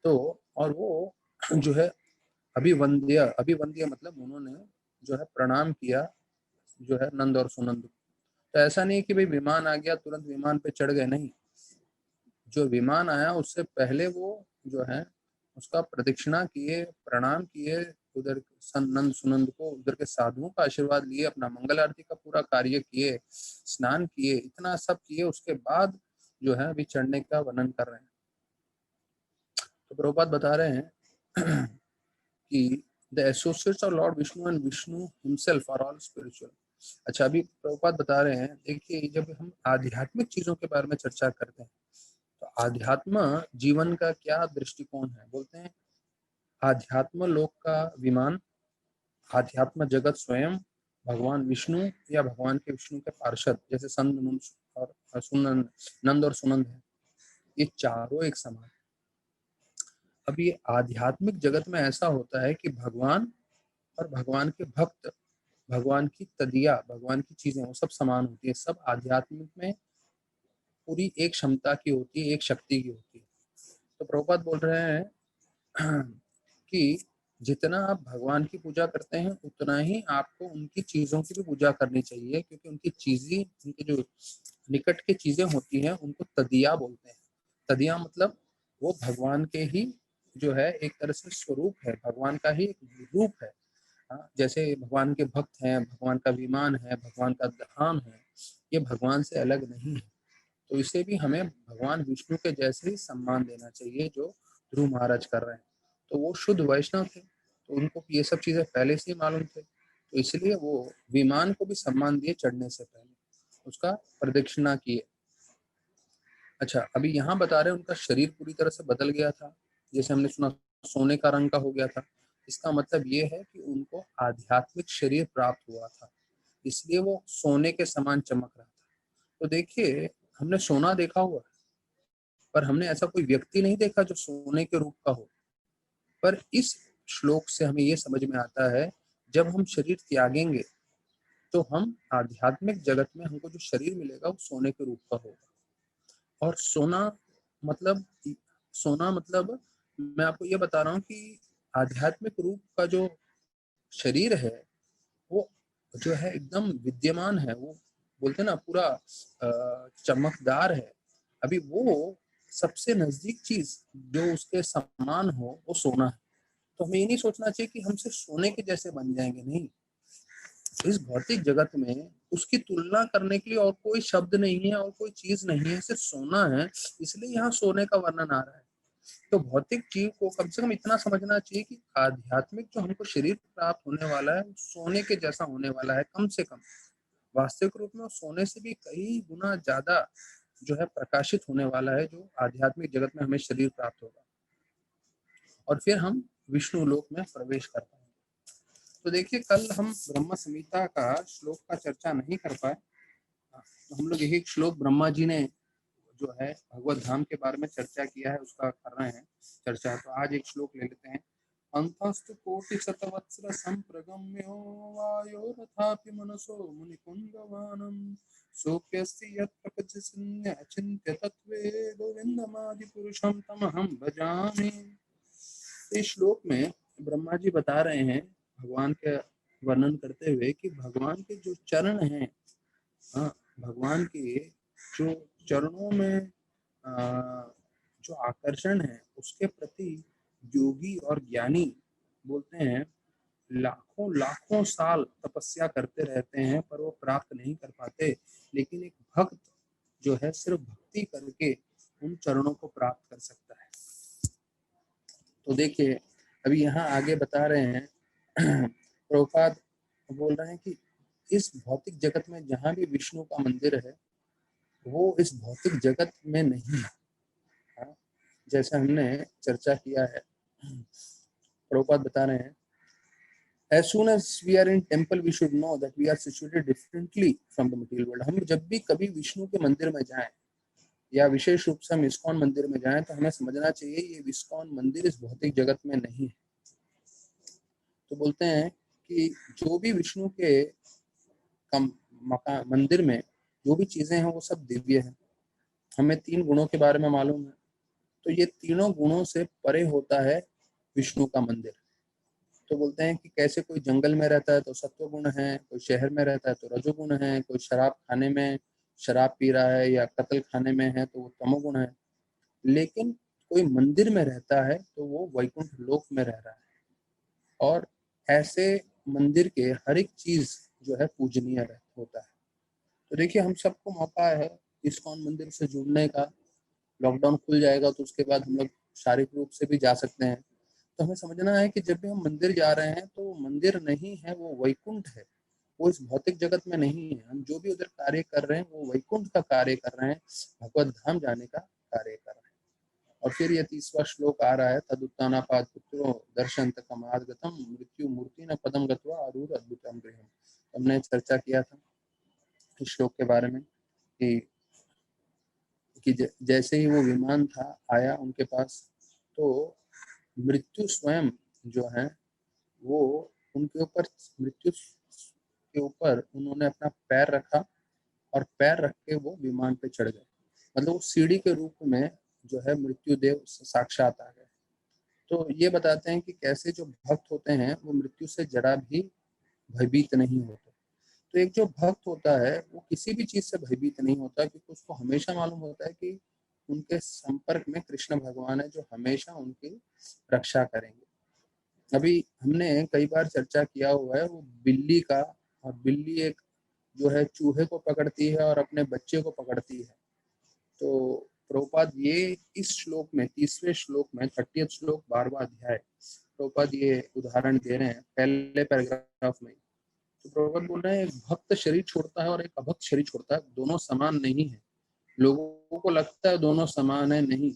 तो और वो जो है अभिवंद्य, अभिवंद्य मतलब उन्होंने जो है प्रणाम किया जो है नंद और सुनंद को। तो ऐसा नहीं कि भाई विमान आ गया तुरंत विमान पे चढ़ गए, नहीं, जो विमान आया उससे पहले वो जो है उसका प्रदक्षिणा किए, प्रणाम किए, उधर नंद सुनंद को, उधर के साधुओं का आशीर्वाद लिए, अपना मंगल आरती का पूरा कार्य किए, स्नान किए, इतना सब किए, उसके बाद जो है अभी चढ़ने का वर्णन कर रहे हैं। तो प्रभुपाद बता रहे हैं कि the associates of lord Vishnu and Vishnu himself are all spiritual. अच्छा, अभी प्रभुपाद बता रहे हैं, देखिए जब हम आध्यात्मिक चीजों के बारे में चर्चा करते हैं तो आध्यात्म जीवन का क्या दृष्टिकोण है, बोलते हैं आध्यात्म लोक का विमान, आध्यात्म जगत स्वयं, भगवान विष्णु या भगवान के विष्णु के पार्षद जैसे संत और सुनंद, नंद और सुनंद है, ये चारों एक समान। अब ये आध्यात्मिक जगत में ऐसा होता है कि भगवान और भगवान के भक्त, भगवान की तदिया, भगवान की चीजें वो सब समान होती है, सब आध्यात्मिक में पूरी एक क्षमता की होती है, एक शक्ति की होती है। तो प्रभुपाद बोल रहे हैं कि जितना आप भगवान की पूजा करते हैं उतना ही आपको उनकी चीजों की भी पूजा करनी चाहिए, क्योंकि उनकी चीजें, उनके जो निकट की चीजें होती हैं उनको तदिया बोलते हैं। तदिया मतलब वो भगवान के ही जो है एक तरह से स्वरूप है, भगवान का ही रूप है। हाँ, जैसे भगवान के भक्त हैं, भगवान का विमान है, भगवान का धाम है, ये भगवान से अलग नहीं है। तो इसे भी हमें भगवान विष्णु के जैसे ही सम्मान देना चाहिए जो ध्रुव महाराज कर रहे हैं। तो वो शुद्ध वैष्णव थे, तो उनको ये सब चीजें पहले से ही मालूम थे, तो इसलिए वो विमान को भी सम्मान दिए चढ़ने से पहले, उसका प्रदक्षिणा किए। अच्छा, अभी यहाँ बता रहे हैं उनका शरीर पूरी तरह से बदल गया था, जैसे हमने सुना सोने का रंग का हो गया था। इसका मतलब ये है कि उनको आध्यात्मिक शरीर प्राप्त हुआ था, इसलिए वो सोने के समान चमक रहा था। तो देखिए, हमने सोना देखा हुआ है पर हमने ऐसा कोई व्यक्ति नहीं देखा जो सोने के रूप का हो। पर इस श्लोक से हमें ये समझ में आता है, जब हम शरीर त्यागेंगे तो हम आध्यात्मिक जगत में हमको जो शरीर मिलेगा वो सोने के रूप का होगा। और मतलब सोना मतलब मैं आपको ये बता रहा हूँ कि आध्यात्मिक रूप का जो शरीर है वो जो है एकदम विद्यमान है, वो बोलते हैं ना पूरा चमकदार है। अभी वो सबसे नजदीक चीज जो उसके समान हो वो सोना है। तो हमें ये नहीं सोचना चाहिए कि हम सिर्फ सोने के जैसे बन जाएंगे, नहीं। इस भौतिक जगत में उसकी तुलना करने के लिए और कोई शब्द नहीं है और कोई चीज नहीं है, सिर्फ सोना है, इसलिए यहाँ सोने का वर्णन आ रहा है। तो भौतिक जीव को कम से कम इतना समझना चाहिए कि आध्यात्मिक जो हमको शरीर प्राप्त होने वाला है वो सोने के जैसा होने वाला है, कम से कम। वास्तविक रूप में सोने से भी कई गुना ज्यादा जो है प्रकाशित होने वाला है, जो आध्यात्मिक जगत में हमें शरीर प्राप्त होगा और फिर हम विष्णु लोक में प्रवेश कर पाएंगे। तो देखिए, कल हम ब्रह्म संहिता का श्लोक का चर्चा नहीं कर पाए, तो हम लोग यही श्लोक ब्रह्मा जी ने जो है भगवत धाम के बारे में चर्चा किया है उसका कर रहे हैं चर्चा। तो आज एक श्लोक ले लेते हैं। अंतस्तु कोटि शतवत्सर संप्रगम्यो वायो रथापि मनसो मुनिकुंजवानम सोप्यस्ति यत् प्रपंचशून्य अचिन्त्य तत्वे गोविंदमादि पुरुषं तमहं भजामि। इस श्लोक में ब्रह्मा जी बता रहे हैं भगवान के वर्णन करते हुए कि भगवान के जो चरण हैं, हाँ, भगवान के जो चरणों में जो आकर्षण है उसके प्रति योगी और ज्ञानी बोलते हैं लाखों लाखों साल तपस्या करते रहते हैं पर वो प्राप्त नहीं कर पाते, लेकिन एक भक्त जो है सिर्फ भक्ति करके उन चरणों को प्राप्त कर सकता है। तो देखिए, अभी यहाँ आगे बता रहे हैं प्रभुपाद बोल रहे हैं कि इस भौतिक जगत में जहाँ भी विष्णु का मंदिर है वो इस भौतिक जगत में नहीं है। हाँ, जैसे हमने चर्चा किया है, प्रभुपाद बता रहे हैं as soon as we are in temple we should know that we are situated differently from the material world। हम जब भी कभी विष्णु के मंदिर में जाएं या विशेष रूप से हम इस्कॉन मंदिर में जाएं तो हमें समझना चाहिए ये इस्कॉन मंदिर इस भौतिक जगत में नहीं है। तो बोलते हैं कि जो भी विष्णु के मकान मंदिर में जो भी चीजें हैं वो सब दिव्य है। हमें 3 गुणों के बारे में मालूम है, तो ये तीनों गुणों से परे होता है विष्णु का मंदिर। तो बोलते हैं कि कैसे कोई जंगल में रहता है तो सत्व गुण है, कोई शहर में रहता है तो रजोगुण है, कोई शराब खाने में शराब पी रहा है या कत्ल खाने में है तो वो तमोगुण है, लेकिन कोई मंदिर में रहता है तो वो वैकुंठ लोक में रह रहा है। और ऐसे मंदिर के हर एक चीज जो है पूजनीय होता है। तो देखिए, हम सबको मौका है इस्कॉन मंदिर से जुड़ने का। लॉकडाउन खुल जाएगा तो उसके बाद हम लोग शारीरिक रूप से भी जा सकते हैं। तो हमें समझना है कि जब भी हम मंदिर जा रहे हैं तो मंदिर नहीं है, वो वैकुंठ है, वो इस भौतिक जगत में नहीं है। हम जो भी उधर कार्य कर रहे हैं वो वैकुंठ का कार्य कर रहे हैं, भगवत धाम जाने का कार्य कर रहे हैं। और फिर ये 30वां श्लोक आ रहा है, तदुत्तानापाद पुत्रो दर्शनत कमादगतम मृत्यु मूर्ति न पदम गत्वा आरूढ़ अद्भुतम गृहम। हमने चर्चा किया था इस श्लोक के बारे में कि जैसे ही वो विमान था आया उनके पास, तो मृत्यु स्वयं जो है वो उनके ऊपर, मृत्यु के ऊपर उन्होंने अपना पैर रखा और पैर रख के वो विमान पे चढ़ गए। मतलब वो सीढ़ी के रूप में जो है मृत्युदेव साक्षात आ गए। तो ये बताते हैं कि कैसे जो भक्त होते हैं वो मृत्यु से जरा भी भयभीत नहीं होते। तो एक जो भक्त होता है वो किसी भी चीज से भयभीत नहीं होता, क्योंकि उसको हमेशा मालूम होता है कि उनके संपर्क में कृष्ण भगवान है जो हमेशा उनकी रक्षा करेंगे। अभी हमने कई बार चर्चा किया हुआ है वो बिल्ली का, और बिल्ली एक जो है चूहे को पकड़ती है और अपने बच्चे को पकड़ती है। तो प्रभुपाद ये इस श्लोक में 30वें श्लोक में 30th श्लोक 12वां अध्याय प्रभुपाद ये उदाहरण दे रहे हैं पहले पैराग्राफ में। तो प्रभुपाद बोल रहे हैं एक भक्त शरीर छोड़ता है और एक अभक्त शरीर छोड़ता है, दोनों समान नहीं है। लोगों को लगता है दोनों समान है, नहीं।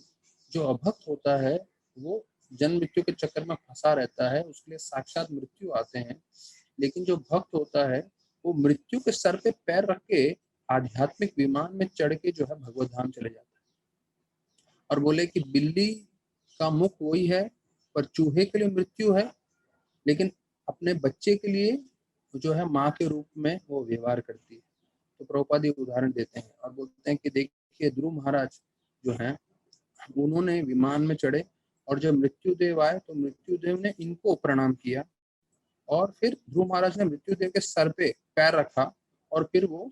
जो अभक्त होता है वो जन्म मृत्यु के चक्कर में फंसा रहता है, उसके लिए साक्षात मृत्यु आते हैं। लेकिन जो भक्त होता है वो मृत्यु के सर पे पैर रख के आध्यात्मिक विमान में चढ़ के जो है भगवत धाम चले जाता है। और बोले कि बिल्ली का मुख वही है पर चूहे के लिए मृत्यु है, लेकिन अपने बच्चे के लिए जो है माँ के रूप में वो व्यवहार करती है। तो प्रभुपाद ये उदाहरण देते हैं और बोलते हैं कि देखिए ध्रुव महाराज जो हैं उन्होंने विमान में चढ़े और जब मृत्युदेव आए तो मृत्युदेव ने इनको प्रणाम किया और फिर ध्रुव महाराज ने मृत्युदेव के सर पे पैर रखा और फिर वो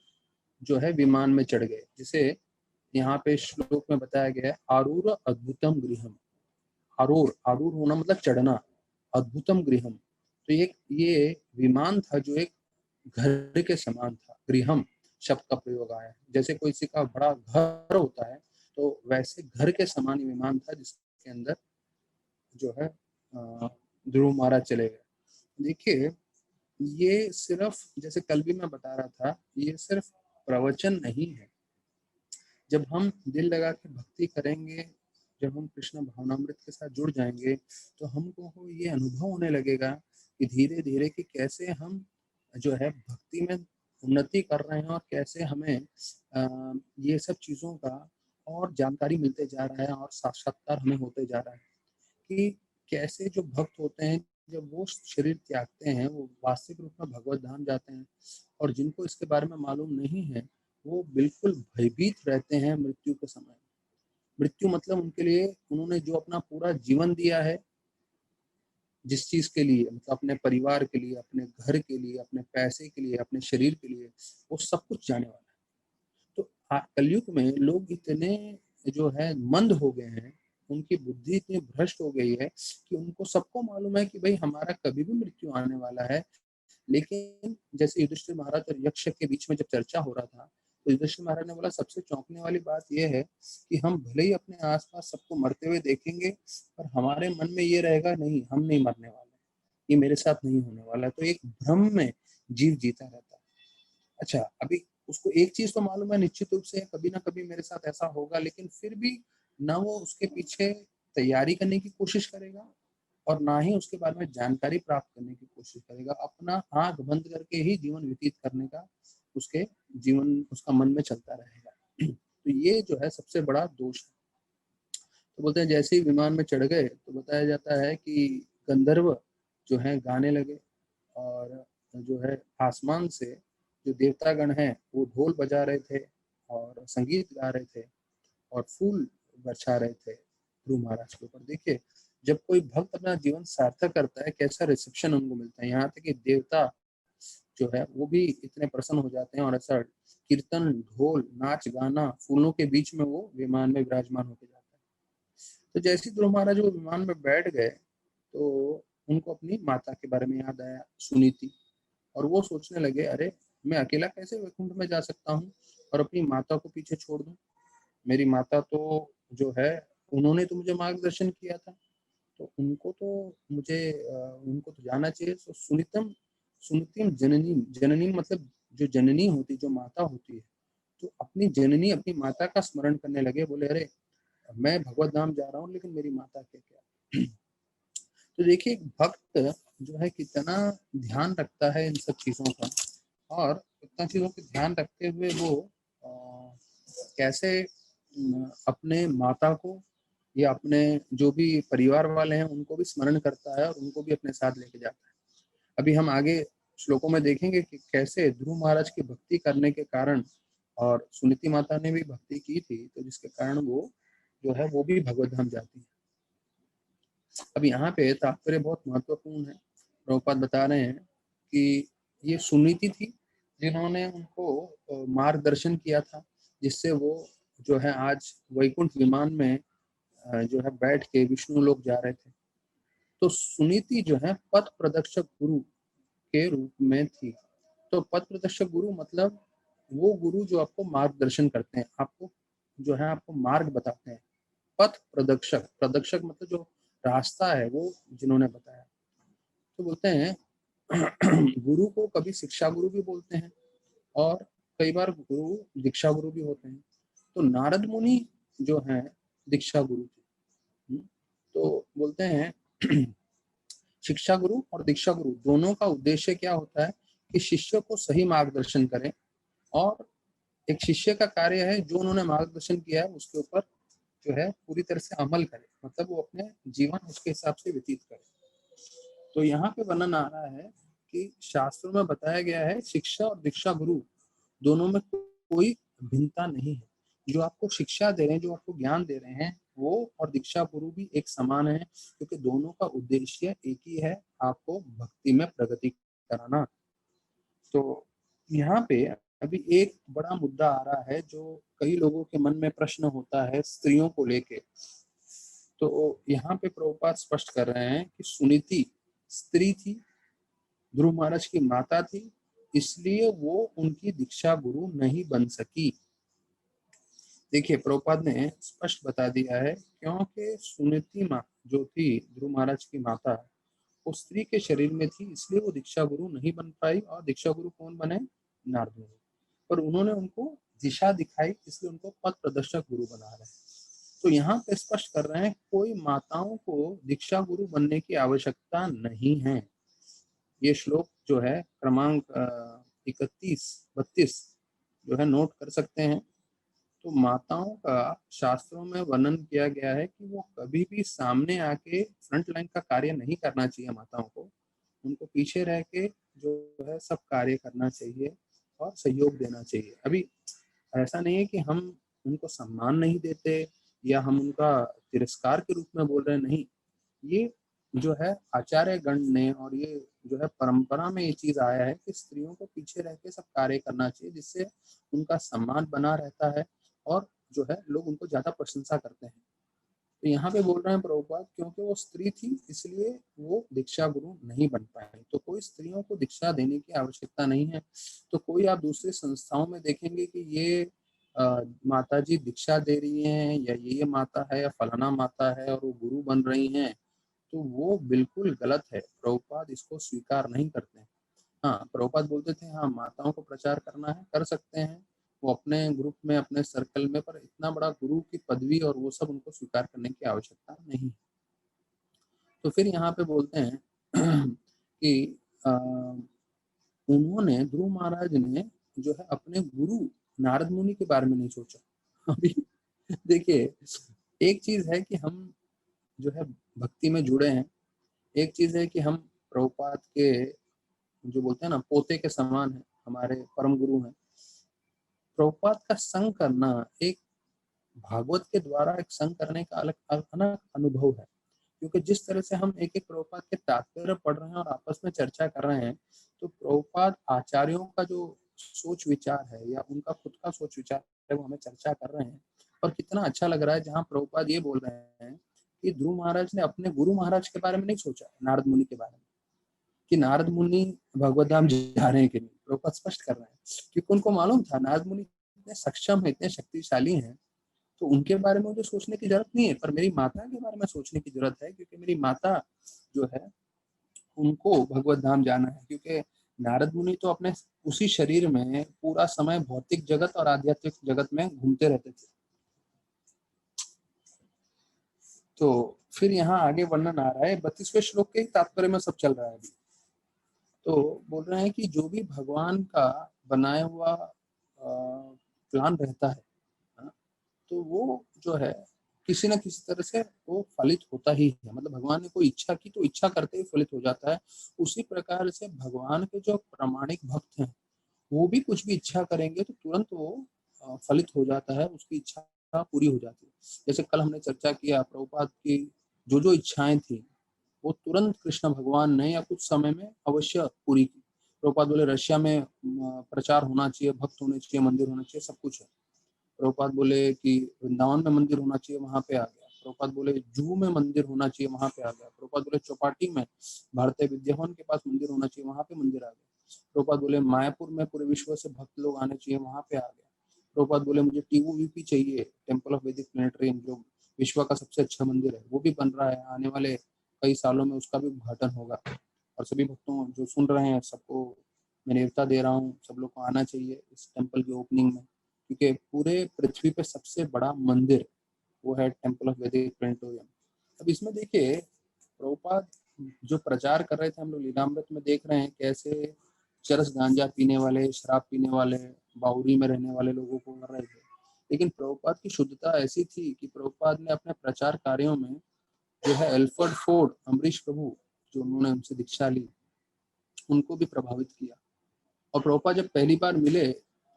जो है विमान में चढ़ गए, जिसे यहाँ पे श्लोक में बताया गया है आरूर अद्भुतम गृहम। आरूर, आरूर होना मतलब चढ़ना, अद्भुतम गृहम, तो ये विमान था जो एक घर के समान था। गृहम शब्द का प्रयोग आया है, जैसे कोई किसी का बड़ा घर होता है तो वैसे घर के समान विमान था जिसके अंदर जो है ध्रुव महाराज चले गए। देखिए ये सिर्फ, जैसे कल भी मैं बता रहा था, ये सिर्फ प्रवचन नहीं है। जब हम दिल लगा के भक्ति करेंगे, जब हम कृष्ण भावनामृत के साथ जुड़ जाएंगे तो हमको ये अनुभव होने लगेगा कि धीरे धीरे कि कैसे हम जो है भक्ति में उन्नति कर रहे हैं और कैसे हमें ये सब चीज़ों का और जानकारी मिलते जा रहा है और साक्षात्कार हमें होते जा रहा है कि कैसे जो भक्त होते हैं जब वो शरीर त्यागते हैं वो वास्तविक रूप में भगवत धाम जाते हैं, और जिनको इसके बारे में मालूम नहीं है वो बिल्कुल भयभीत रहते हैं मृत्यु के समय। मृत्यु मतलब उनके लिए उन्होंने जो अपना पूरा जीवन दिया है जिस चीज के लिए, मतलब अपने परिवार के लिए, अपने घर के लिए, अपने पैसे के लिए, अपने शरीर के लिए, वो सब कुछ जाने वाला है। तो कलयुग में लोग इतने जो है मंद हो गए हैं, उनकी बुद्धि इतनी भ्रष्ट हो गई है कि उनको सबको मालूम है कि भाई हमारा कभी भी मृत्यु आने वाला है। लेकिन जैसे युधिष्ठिर महाराज और यक्ष के बीच में जब चर्चा हो रहा था तो युधिष्ठिर महाराज ने बोला सबसे चौंकने वाली बात यह है कि हम भले ही अपने आसपास सबको मरते हुए देखेंगे पर हमारे मन में ये रहेगा नहीं, हम नहीं मरने वाले, ये मेरे साथ नहीं होने वाला। तो एक भ्रम में जीव जीता रहता है। अच्छा, अभी उसको एक चीज तो मालूम है निश्चित रूप से कभी ना कभी मेरे साथ ऐसा होगा, लेकिन फिर भी ना वो उसके पीछे तैयारी करने की कोशिश करेगा और ना ही उसके बारे में जानकारी प्राप्त करने की कोशिश करेगा। अपना आंख बंद करके ही जीवन व्यतीत करने का उसके जीवन उसका मन में चलता रहेगा। तो ये जो है सबसे बड़ा दोष है। तो बोलते हैं जैसे ही विमान में चढ़ गए तो बताया जाता है कि गंधर्व जो है गाने लगे और जो है आसमान से जो देवतागण हैं वो ढोल बजा रहे थे और संगीत गा रहे थे और फूल बरसा रहे थे ध्रुव महाराज के ऊपर। देखिए जब कोई भक्त अपना जीवन सार्थक करता है कैसा रिसेप्शन उनको मिलता है, यहाँ तक कि देवता जो है वो भी इतने प्रसन्न हो जाते हैं और ऐसा कीर्तन ढोल नाच गाना फूलों के बीच में वो विमान में विराजमान होते जाता है। तो जैसे ही ध्रुव महाराज वो विमान में बैठ गए तो उनको अपनी माता के बारे में याद आया, सुनीति, और वो सोचने लगे अरे मैं अकेला कैसे वैकुंठ में जा सकता हूँ और अपनी माता को पीछे छोड़ दूं। मेरी माता तो जो है उन्होंने तो मुझे मार्गदर्शन किया था तो उनको तो मुझे उनको तो जाना चाहिए। तो सुनितम सुनितिम जननी, जननी मतलब जो जननी होती, जो माता होती है, तो अपनी जननी अपनी माता का स्मरण करने लगे। बोले अरे मैं भगवत धाम जा रहा हूँ लेकिन मेरी माता के क्या। तो देखिए एक भक्त जो है कितना ध्यान रखता है इन सब चीजों का, और इतना चीजों का ध्यान रखते हुए वो कैसे अपने माता को या अपने जो भी परिवार वाले हैं उनको भी स्मरण करता है और उनको भी अपने साथ लेके जाता है। अभी हम आगे श्लोकों में देखेंगे कि कैसे ध्रुव महाराज की भक्ति करने के कारण, और सुनीति माता ने भी भक्ति की थी तो जिसके कारण वो जो है वो भी भगवत धाम जाती है। अब यहाँ पे तात्पर्य बहुत महत्वपूर्ण है। प्रभुपाद बता रहे हैं कि ये सुनीति थी जिन्होंने उनको मार्गदर्शन किया था जिससे वो जो है आज वैकुंठ विमान में जो है बैठ के विष्णु लोग जा रहे थे। तो सुनीति जो है पथ प्रदर्शक गुरु के रूप में थी। तो पथ प्रदर्शक गुरु मतलब वो गुरु जो आपको मार्गदर्शन करते हैं, आपको जो है आपको मार्ग बताते हैं। पथ प्रदर्शक, प्रदर्शक मतलब जो रास्ता है वो जिन्होंने बताया। तो बोलते हैं गुरु को कभी शिक्षा गुरु भी बोलते हैं और कई बार गुरु दीक्षा गुरु भी होते हैं। तो नारद मुनि जो है दीक्षा गुरु थे। तो बोलते हैं शिक्षा गुरु और दीक्षा गुरु दोनों का उद्देश्य क्या होता है कि शिष्य को सही मार्गदर्शन करें, और एक शिष्य का कार्य है जो उन्होंने मार्गदर्शन किया है उसके ऊपर जो है पूरी तरह से अमल करे, मतलब वो अपने जीवन उसके हिसाब से व्यतीत करे। तो यहाँ पे वर्णन आ रहा है कि शास्त्रों में बताया गया है शिक्षा और दीक्षा गुरु दोनों में कोई भिन्नता नहीं है। जो आपको शिक्षा दे रहे हैं, जो आपको ज्ञान दे रहे हैं, वो और दीक्षा गुरु भी एक समान है, क्योंकि दोनों का उद्देश्य एक ही है, आपको भक्ति में प्रगति कराना। तो यहाँ पे अभी एक बड़ा मुद्दा आ रहा है जो कई लोगों के मन में प्रश्न होता है स्त्रियों को लेके। तो यहाँ पे प्रभुपाद स्पष्ट कर रहे हैं कि सुनीति स्त्री थी, ध्रुव महाराज की माता थी, इसलिए वो उनकी दीक्षा गुरु नहीं बन सकी। देखिए प्रभुपाद ने स्पष्ट बता दिया है, क्योंकि सुनीति माँ जो थी ध्रुव महाराज की माता, वो स्त्री के शरीर में थी, इसलिए वो दीक्षा गुरु नहीं बन पाई। और दीक्षा गुरु कौन बने? नारद मुनि। पर उन्होंने उनको दिशा दिखाई, इसलिए उनको पथ प्रदर्शक गुरु बना रहे हैं। तो यहाँ पे स्पष्ट कर रहे हैं कोई माताओं को दीक्षा गुरु बनने की आवश्यकता नहीं है। ये श्लोक जो है क्रमांक 31-32 जो है नोट कर सकते हैं। तो माताओं का शास्त्रों में वर्णन किया गया है कि वो कभी भी सामने आके फ्रंट लाइन का कार्य नहीं करना चाहिए। माताओं को उनको पीछे रह के जो है सब कार्य करना चाहिए और सहयोग देना चाहिए। अभी ऐसा नहीं है कि हम उनको सम्मान नहीं देते या हम उनका तिरस्कार के रूप में बोल रहे हैं, नहीं। ये जो है आचार्य गण ने और ये जो है परंपरा में ये चीज आया है कि स्त्रियों को पीछे रह के सब कार्य करना चाहिए, जिससे उनका सम्मान बना रहता है और जो है लोग उनको ज्यादा प्रशंसा करते हैं। तो यहाँ पे बोल रहे हैं प्रभुपाद, क्योंकि वो स्त्री थी इसलिए वो दीक्षा गुरु नहीं बन पाए। तो कोई स्त्रियों को दीक्षा देने की आवश्यकता नहीं है। तो कोई आप दूसरी संस्थाओं में देखेंगे कि ये माता जी दीक्षा दे रही हैं या ये माता है या फलाना माता है और वो गुरु बन रही हैं, तो वो बिल्कुल गलत है। प्रभुपाद इसको स्वीकार नहीं करते हैं। हाँ, प्रभुपाद बोलते थे हाँ माताओं को प्रचार करना है, कर सकते हैं वो अपने ग्रुप में, अपने सर्कल में, पर इतना बड़ा गुरु की पदवी और वो सब उनको स्वीकार करने की आवश्यकता नहीं। तो फिर यहाँ पे बोलते हैं कि उन्होंने ध्रुव महाराज ने जो है अपने गुरु नारद मुनि के बारे में नहीं सोचा। अभी देखिए, एक चीज है कि हम जो है भक्ति में जुड़े हैं, एक चीज है कि हम प्रभुपाद के जो बोलते हैं ना पोते के समान है, हमारे परम गुरु हैं। प्रभुपाद का संग करना एक भागवत के द्वारा एक संग करने का अलग अलग अनुभव है। क्योंकि जिस तरह से हम एक एक प्रभुपाद के तात्पर्य पढ़ रहे हैं और आपस में चर्चा कर रहे हैं, तो प्रभुपाद आचार्यों का जो सोच विचार है या उनका खुद का सोच विचार है वो हमें चर्चा कर रहे हैं। और कितना अच्छा लग रहा है जहाँ प्रभुपाद ये बोल रहे हैं कि ध्रुव महाराज ने अपने गुरु महाराज के बारे में नहीं सोचा, नारद मुनि के बारे में, कि नारद मुनि भगवत धाम जा रहे हैं कि नहीं। प्रभुपाद स्पष्ट कर रहे हैं क्योंकि उनको मालूम था नारद मुनि इतने सक्षम है, इतने शक्तिशाली हैं, तो उनके बारे में मुझे सोचने की जरूरत नहीं है। पर मेरी माता के बारे में सोचने की जरूरत है, क्योंकि मेरी माता जो है उनको भगवत धाम जाना है। क्योंकि नारद मुनि तो अपने उसी शरीर में पूरा समय भौतिक जगत और आध्यात्मिक जगत में घूमते रहते थे। तो फिर यहाँ आगे वर्णन आ रहा है 32वें श्लोक के तात्पर्य में सब चल रहा है अभी। तो बोल रहे हैं कि जो भी भगवान का बनाया हुआ प्लान रहता है, तो वो जो है किसी न किसी तरह से वो फलित होता ही है। मतलब भगवान ने कोई इच्छा की तो इच्छा करते ही फलित हो जाता है। उसी प्रकार से भगवान के जो प्रामाणिक भक्त हैं वो भी कुछ भी इच्छा करेंगे तो तुरंत वो फलित हो जाता है, उसकी इच्छा पूरी हो जाती है। जैसे कल हमने चर्चा किया प्रभुपाद की जो जो इच्छाएं थी वो तुरंत कृष्ण भगवान ने या कुछ समय में अवश्य पूरी की। प्रभुपाद बोले रशिया में प्रचार होना चाहिए, भक्त होने चाहिए, मंदिर होना चाहिए, सब कुछ है। प्रभुपाद बोले कि वृंदावन में मंदिर होना चाहिए, वहां पे आ गया। प्रभुपाद बोले जूहू में मंदिर होना चाहिए, वहां पे आ गया। प्रभुपाद बोले चौपाटी में भारतीय विद्याभवन के पास मंदिर होना चाहिए, वहां पे मंदिर आ गया। प्रभुपाद बोले मायापुर में पूरे विश्व से भक्त लोग आने चाहिए, वहां पे आ गया। प्रभुपाद बोले मुझे टीयूवीपी चाहिए, टेम्पल ऑफ वैदिक प्लेनेटरियम, जो विश्व का सबसे अच्छा मंदिर है, वो भी बन रहा है। आने वाले कई सालों में उसका भी उद्घाटन होगा। और सभी भक्तों जो सुन रहे हैं सबको मैं नेवता दे रहा हूँ, सब लोग को आना चाहिए इस टेम्पल की ओपनिंग में। क्योंकि पूरे पृथ्वी पे सबसे बड़ा मंदिर वो है टेम्पल ऑफ वैदिक प्लेनेटोरियम। अब इसमें देखिए प्रभुपाद जो प्रचार कर रहे थे, हम लोग लीलामृत में देख रहे हैं कैसे चरस गांजा पीने वाले, शराब पीने वाले, बाउरी में रहने वाले लोगों को कर रहे थे। लेकिन प्रभुपाद की शुद्धता ऐसी थी कि प्रभुपाद ने अपने प्रचार कार्यों में जो है एल्फर्ड फोर्ड, अमरीश प्रभु, जो उन्होंने उनसे दीक्षा ली, उनको भी प्रभावित किया। और प्रभुपाद जब पहली बार मिले,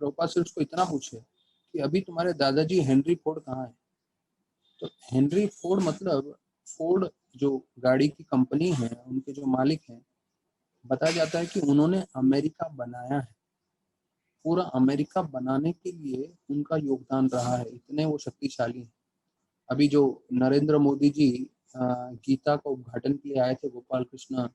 प्रभुपाद से उसको इतना पूछे कि अभी तुम्हारे दादाजी हेनरी फोर्ड कहाँ है। तो हेनरी फोर्ड मतलब फोर्ड जो गाड़ी की कंपनी है, उनके जो मालिक हैं, बताया जाता है कि उन्होंने अमेरिका बनाया है। पूरा अमेरिका बनाने के लिए उनका योगदान रहा है, इतने वो शक्तिशाली हैं। अभी जो नरेंद्र मोदी जी गीता का उद्घाटन के लिए आए थे गोपाल कृष्ण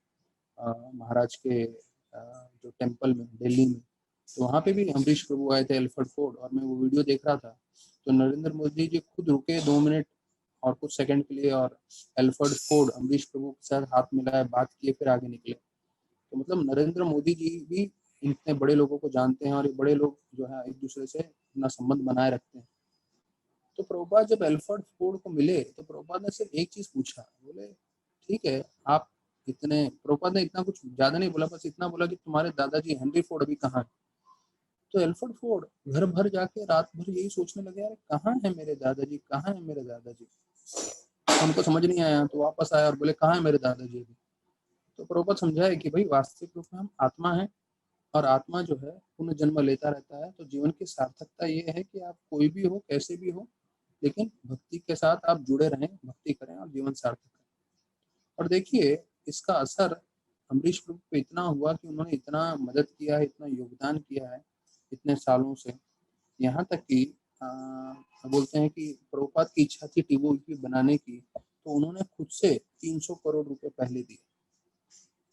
महाराज के जो टेम्पल में दिल्ली में, तो वहाँ पे भी अम्बरीश प्रभु आए थे, एल्फ्रेड फोर्ड, और मैं वो वीडियो देख रहा था। तो नरेंद्र मोदी जी खुद रुके 2 मिनट और कुछ सेकंड के लिए, और एल्फ्रेड फोर्ड अम्बरीश प्रभु के साथ हाथ मिलाए, बात किए, फिर आगे निकले। तो मतलब नरेंद्र मोदी जी भी इतने बड़े लोगों को जानते हैं, और ये बड़े लोग जो है एक दूसरे से अपना संबंध बनाए रखते हैं। तो प्रभुपाद जब एल्फ्रेड फोर्ड को मिले तो प्रभुपाद ने सिर्फ एक चीज पूछा, बोले ठीक है आप इतने, प्रभुपाद ने इतना कुछ ज्यादा नहीं बोला, बस इतना बोला कि तुम्हारे दादाजी हेनरी फोर्ड अभी कहाँ है। तो एल्फ्रेड फोर्ड घर भर जाके रात भर यही सोचने लगे, यार कहाँ है मेरे दादाजी, कहाँ है मेरे दादाजी। हमको समझ नहीं आया, तो वापस आया और बोले कहाँ है मेरे दादाजी अभी। तो प्रभुपाद समझाए कि भाई वास्तविक रूप में हम आत्मा है, और आत्मा जो है पुनर्जन्म लेता रहता है। तो जीवन की सार्थकता ये है कि आप कोई भी हो, कैसे भी हो, लेकिन भक्ति के साथ आप जुड़े रहें, भक्ति करें और जीवन सार्थक करें। और देखिए इसका असर अम्बरीश प्रभु पे इतना हुआ कि उन्होंने इतना मदद किया है, इतना योगदान किया है इतने सालों से, यहाँ तक कि बोलते हैं कि प्रभुपाद की इच्छा थी टीवी बनाने की, तो उन्होंने खुद से 300 करोड़ रुपए पहले दिए।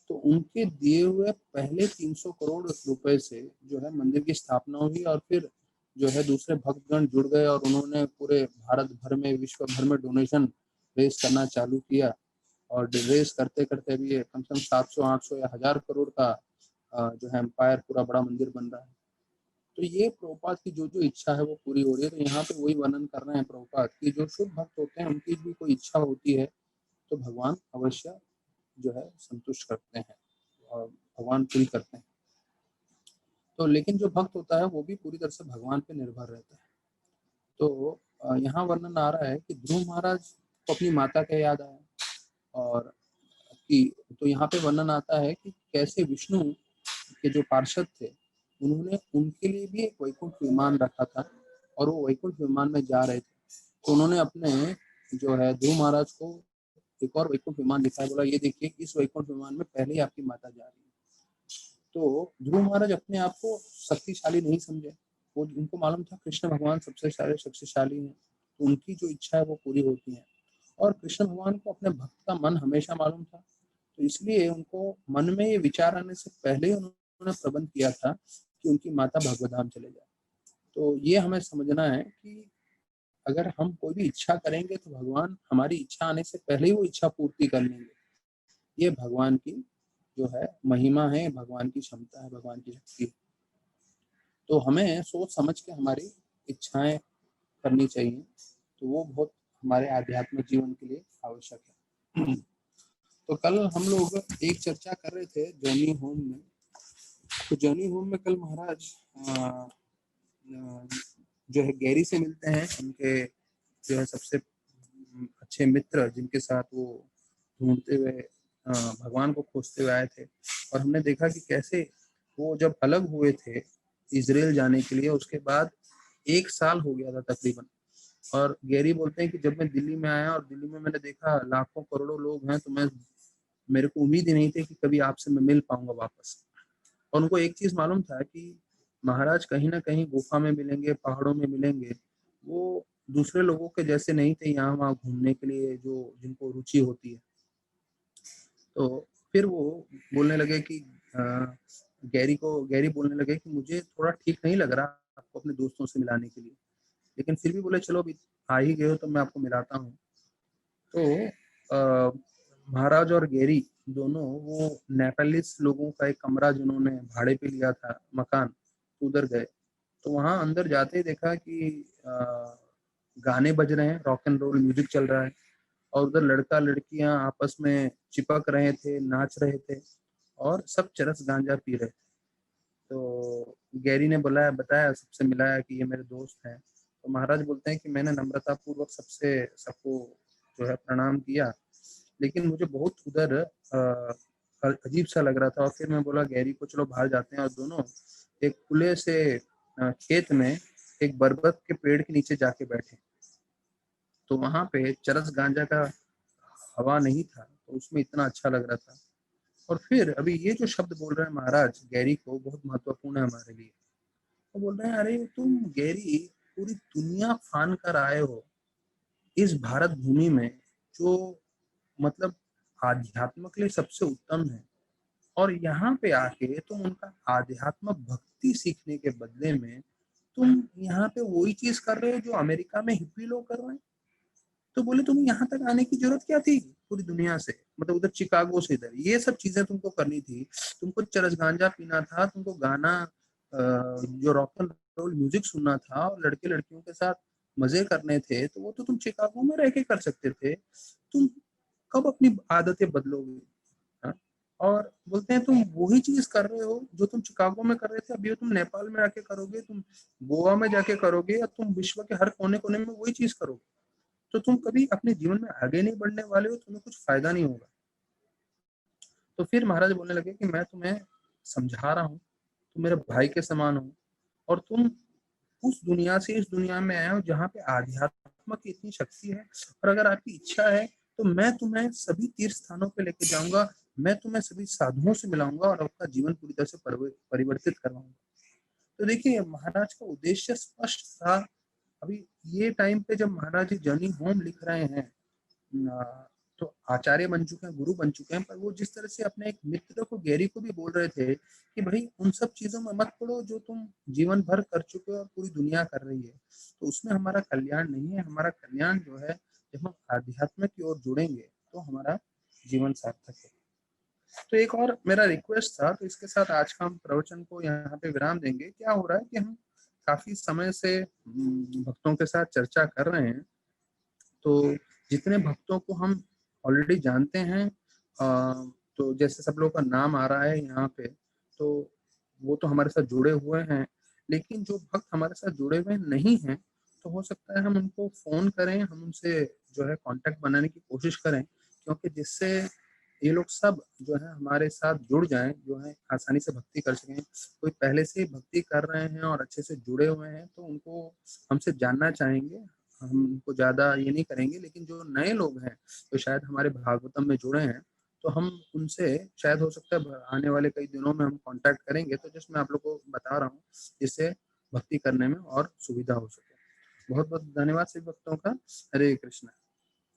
तो उनके दिए हुए पहले 300 करोड़ रुपए से जो है मंदिर की स्थापना हुई, और फिर जो है दूसरे भक्तगण जुड़ गए, और उन्होंने पूरे भारत भर में, विश्व भर में डोनेशन रेस करना चालू किया। और रेस करते करते भी कम से कम 700, 800 या 1000 करोड़ का जो है एम्पायर, पूरा बड़ा मंदिर बन रहा है। तो ये प्रभुपाद की जो जो इच्छा है वो पूरी हो रही है। तो यहाँ पे वही वर्णन कर रहे हैं प्रभुपाद की, जो शुद्ध भक्त होते हैं उनकी भी कोई इच्छा होती है तो भगवान अवश्य जो है संतुष्ट करते हैं और भगवान पूरी करते हैं। तो लेकिन जो भक्त होता है वो भी पूरी तरह से भगवान पे निर्भर रहता है। तो यहाँ वर्णन आ रहा है कि ध्रुव महाराज को अपनी माता का याद आया, और कि तो यहाँ पे वर्णन आता है कि कैसे विष्णु के जो पार्षद थे उन्होंने उनके लिए भी एक वैकुंठ विमान रखा था, और वो वैकुंठ विमान में जा रहे थे। तो उन्होंने अपने जो है ध्रुव महाराज को एक और वैकुंठ विमान दिखाया, बोला ये देखिए इस वैकुंठ विमान में पहले ही आपकी माता जा रही है। तो ध्रुव महाराज अपने आप को शक्तिशाली नहीं समझे, वो उनको मालूम था कृष्ण भगवान सबसे सारे शक्तिशाली हैं, तो उनकी जो इच्छा है वो पूरी होती है। और कृष्ण भगवान को अपने भक्त का मन हमेशा मालूम था, तो इसलिए उनको मन में ये विचार आने से पहले ही उन्होंने प्रबंध किया था कि उनकी माता भगवधाम चले जाए। तो ये हमें समझना है कि अगर हम कोई भी इच्छा करेंगे तो भगवान हमारी इच्छा आने से पहले ही वो इच्छा पूर्ति कर लेंगे। ये भगवान की जो है महिमा है, भगवान की क्षमता है, भगवान की शक्ति है। तो हमें सोच समझ के हमारी इच्छाएं करनी चाहिए, तो वो बहुत हमारे आध्यात्मिक जीवन के लिए आवश्यक है। तो कल हम लोग एक चर्चा कर रहे थे जर्नी होम में। तो जर्नी होम में कल महाराज जो है गैरी से मिलते हैं, उनके जो है सबसे अच्छे मित्र, जिनके साथ वो ढूंढते हुए भगवान को खोजते हुए आए थे। और हमने देखा कि कैसे वो जब अलग हुए थे इजराइल जाने के लिए, उसके बाद 1 साल हो गया था तकरीबन। और गैरी बोलते हैं कि जब मैं दिल्ली में आया और दिल्ली में मैंने देखा लाखों करोड़ों लोग हैं, तो मेरे को उम्मीद ही नहीं थी कि कभी आपसे मैं मिल पाऊंगा वापस। और उनको एक चीज मालूम था कि महाराज कहीं ना कहीं गुफा में मिलेंगे, पहाड़ों में मिलेंगे। वो दूसरे लोगों के जैसे नहीं थे यहाँ वहाँ घूमने के लिए, जो जिनको रुचि होती है। तो फिर वो बोलने लगे कि गैरी बोलने लगे कि मुझे थोड़ा ठीक नहीं लग रहा आपको अपने दोस्तों से मिलाने के लिए, लेकिन फिर भी बोले चलो अभी आ ही गए हो तो मैं आपको मिलाता हूँ। तो महाराज और गैरी दोनों वो नेपालीस लोगों का एक कमरा जिन्होंने भाड़े पे लिया था मकान, उधर गए। तो वहां अंदर जाते ही देखा कि गाने बज रहे हैं, रॉक एंड रोल म्यूजिक चल रहा है, और उधर लड़का लड़कियां आपस में चिपक रहे थे, नाच रहे थे, और सब चरस गांजा पी रहे थे। तो गैरी ने बताया सबसे मिलाया कि ये मेरे दोस्त हैं। तो महाराज बोलते हैं कि मैंने नम्रता पूर्वक सबको जो है प्रणाम किया, लेकिन मुझे बहुत उधर अजीब सा लग रहा था। और फिर मैं बोला गैरी को चलो बाहर जाते हैं, और दोनों एक खुले से खेत में एक बरगद के पेड़ के नीचे जाके बैठे। तो वहां पे चरस गांजा का हवा नहीं था, तो उसमें इतना अच्छा लग रहा था। और फिर अभी ये जो शब्द बोल रहे हैं महाराज गैरी को, बहुत महत्वपूर्ण है हमारे लिए। तो बोल रहे हैं, अरे तुम गैरी पूरी दुनिया फान कर आए हो इस भारत भूमि में, जो मतलब आध्यात्म के लिए सबसे उत्तम है, और यहाँ पे आके तुम उनका आध्यात्मिक भक्ति सीखने के बदले में तुम यहाँ पे वही चीज कर रहे हो जो अमेरिका में हिप्पी लोग कर रहे हैं। तो बोले तुम्हें यहाँ तक आने की जरूरत क्या थी पूरी दुनिया से, मतलब उधर चिकागो से इधर ये सब चीजें तुमको करनी थी। तुमको चरस गांजा पीना था, तुमको गाना जो रॉक एंड रोल म्यूजिक सुनना था, और लड़के लड़कियों के साथ मजे करने थे, तो वो तो तुम चिकागो में रह के कर सकते थे। तुम कब अपनी आदतें बदलोगे? हाँ? और बोलते हैं तुम वही चीज कर रहे हो जो तुम चिकागो में कर रहे थे, अभी तुम नेपाल में आके करोगे, तुम गोवा में जाके करोगे, या तुम विश्व के हर कोने कोने में वही चीज करोगे। तो तुम कभी अपने जीवन में आगे नहीं बढ़ने वाले हो, तुम्हें कुछ फायदा नहीं होगा। तो फिर महाराज बोलने लगे कि मैं तुम्हें समझा रहा हूँ, तुम मेरे भाई के समान हो, और तुम उस दुनिया से इस दुनिया में आए हो जहाँ पे आध्यात्म की इतनी शक्ति है। और अगर आपकी इच्छा है तो मैं तुम्हें सभी तीर्थ स्थानों पे लेके जाऊंगा, मैं तुम्हें सभी साधुओं से मिलाऊंगा, और आपका जीवन पूरी तरह से परिवर्तित करवाऊंगा। तो देखिए महाराज का उद्देश्य स्पष्ट था। अभी ये टाइम पे जब महाराज जी जर्नी होम लिख रहे हैं, तो आचार्य बन चुके हैं, गुरु बन चुके हैं, पर वो जिस तरह से अपने एक मित्र को गैरी को भी बोल रहे थे कि भाई उन सब चीजों में मत पड़ो जो तुम जीवन भर कर चुके हो और पूरी दुनिया कर रही है, तो उसमें हमारा कल्याण नहीं है। हमारा कल्याण जो है, जब हम आध्यात्म की ओर जुड़ेंगे तो हमारा जीवन सार्थक है। तो एक और मेरा रिक्वेस्ट था, तो इसके साथ आज का हम प्रवचन को यहाँ पे विराम देंगे। क्या हो रहा है कि हम काफी समय से भक्तों के साथ चर्चा कर रहे हैं, तो जितने भक्तों को हम ऑलरेडी जानते हैं, तो जैसे सब लोगों का नाम आ रहा है यहाँ पे, तो वो तो हमारे साथ जुड़े हुए हैं। लेकिन जो भक्त हमारे साथ जुड़े हुए नहीं हैं, तो हो सकता है हम उनको फोन करें, हम उनसे जो है कांटेक्ट बनाने की कोशिश करें, क्योंकि जिससे ये लोग सब जो है हमारे साथ जुड़ जाएं, जो है आसानी से भक्ति कर सकें। कोई पहले से ही भक्ति कर रहे हैं और अच्छे से जुड़े हुए हैं, तो उनको हमसे जानना चाहेंगे, हम उनको ज़्यादा ये नहीं करेंगे। लेकिन जो नए लोग हैं, तो शायद हमारे भागवतम में जुड़े हैं, तो हम उनसे शायद हो सकता है आने वाले कई दिनों में हम कांटेक्ट करेंगे। तो जस्ट मैं आप लोग को बता रहा हूँ, जिससे भक्ति करने में और सुविधा हो सके। बहुत बहुत धन्यवाद सभी भक्तों का। हरे कृष्णा।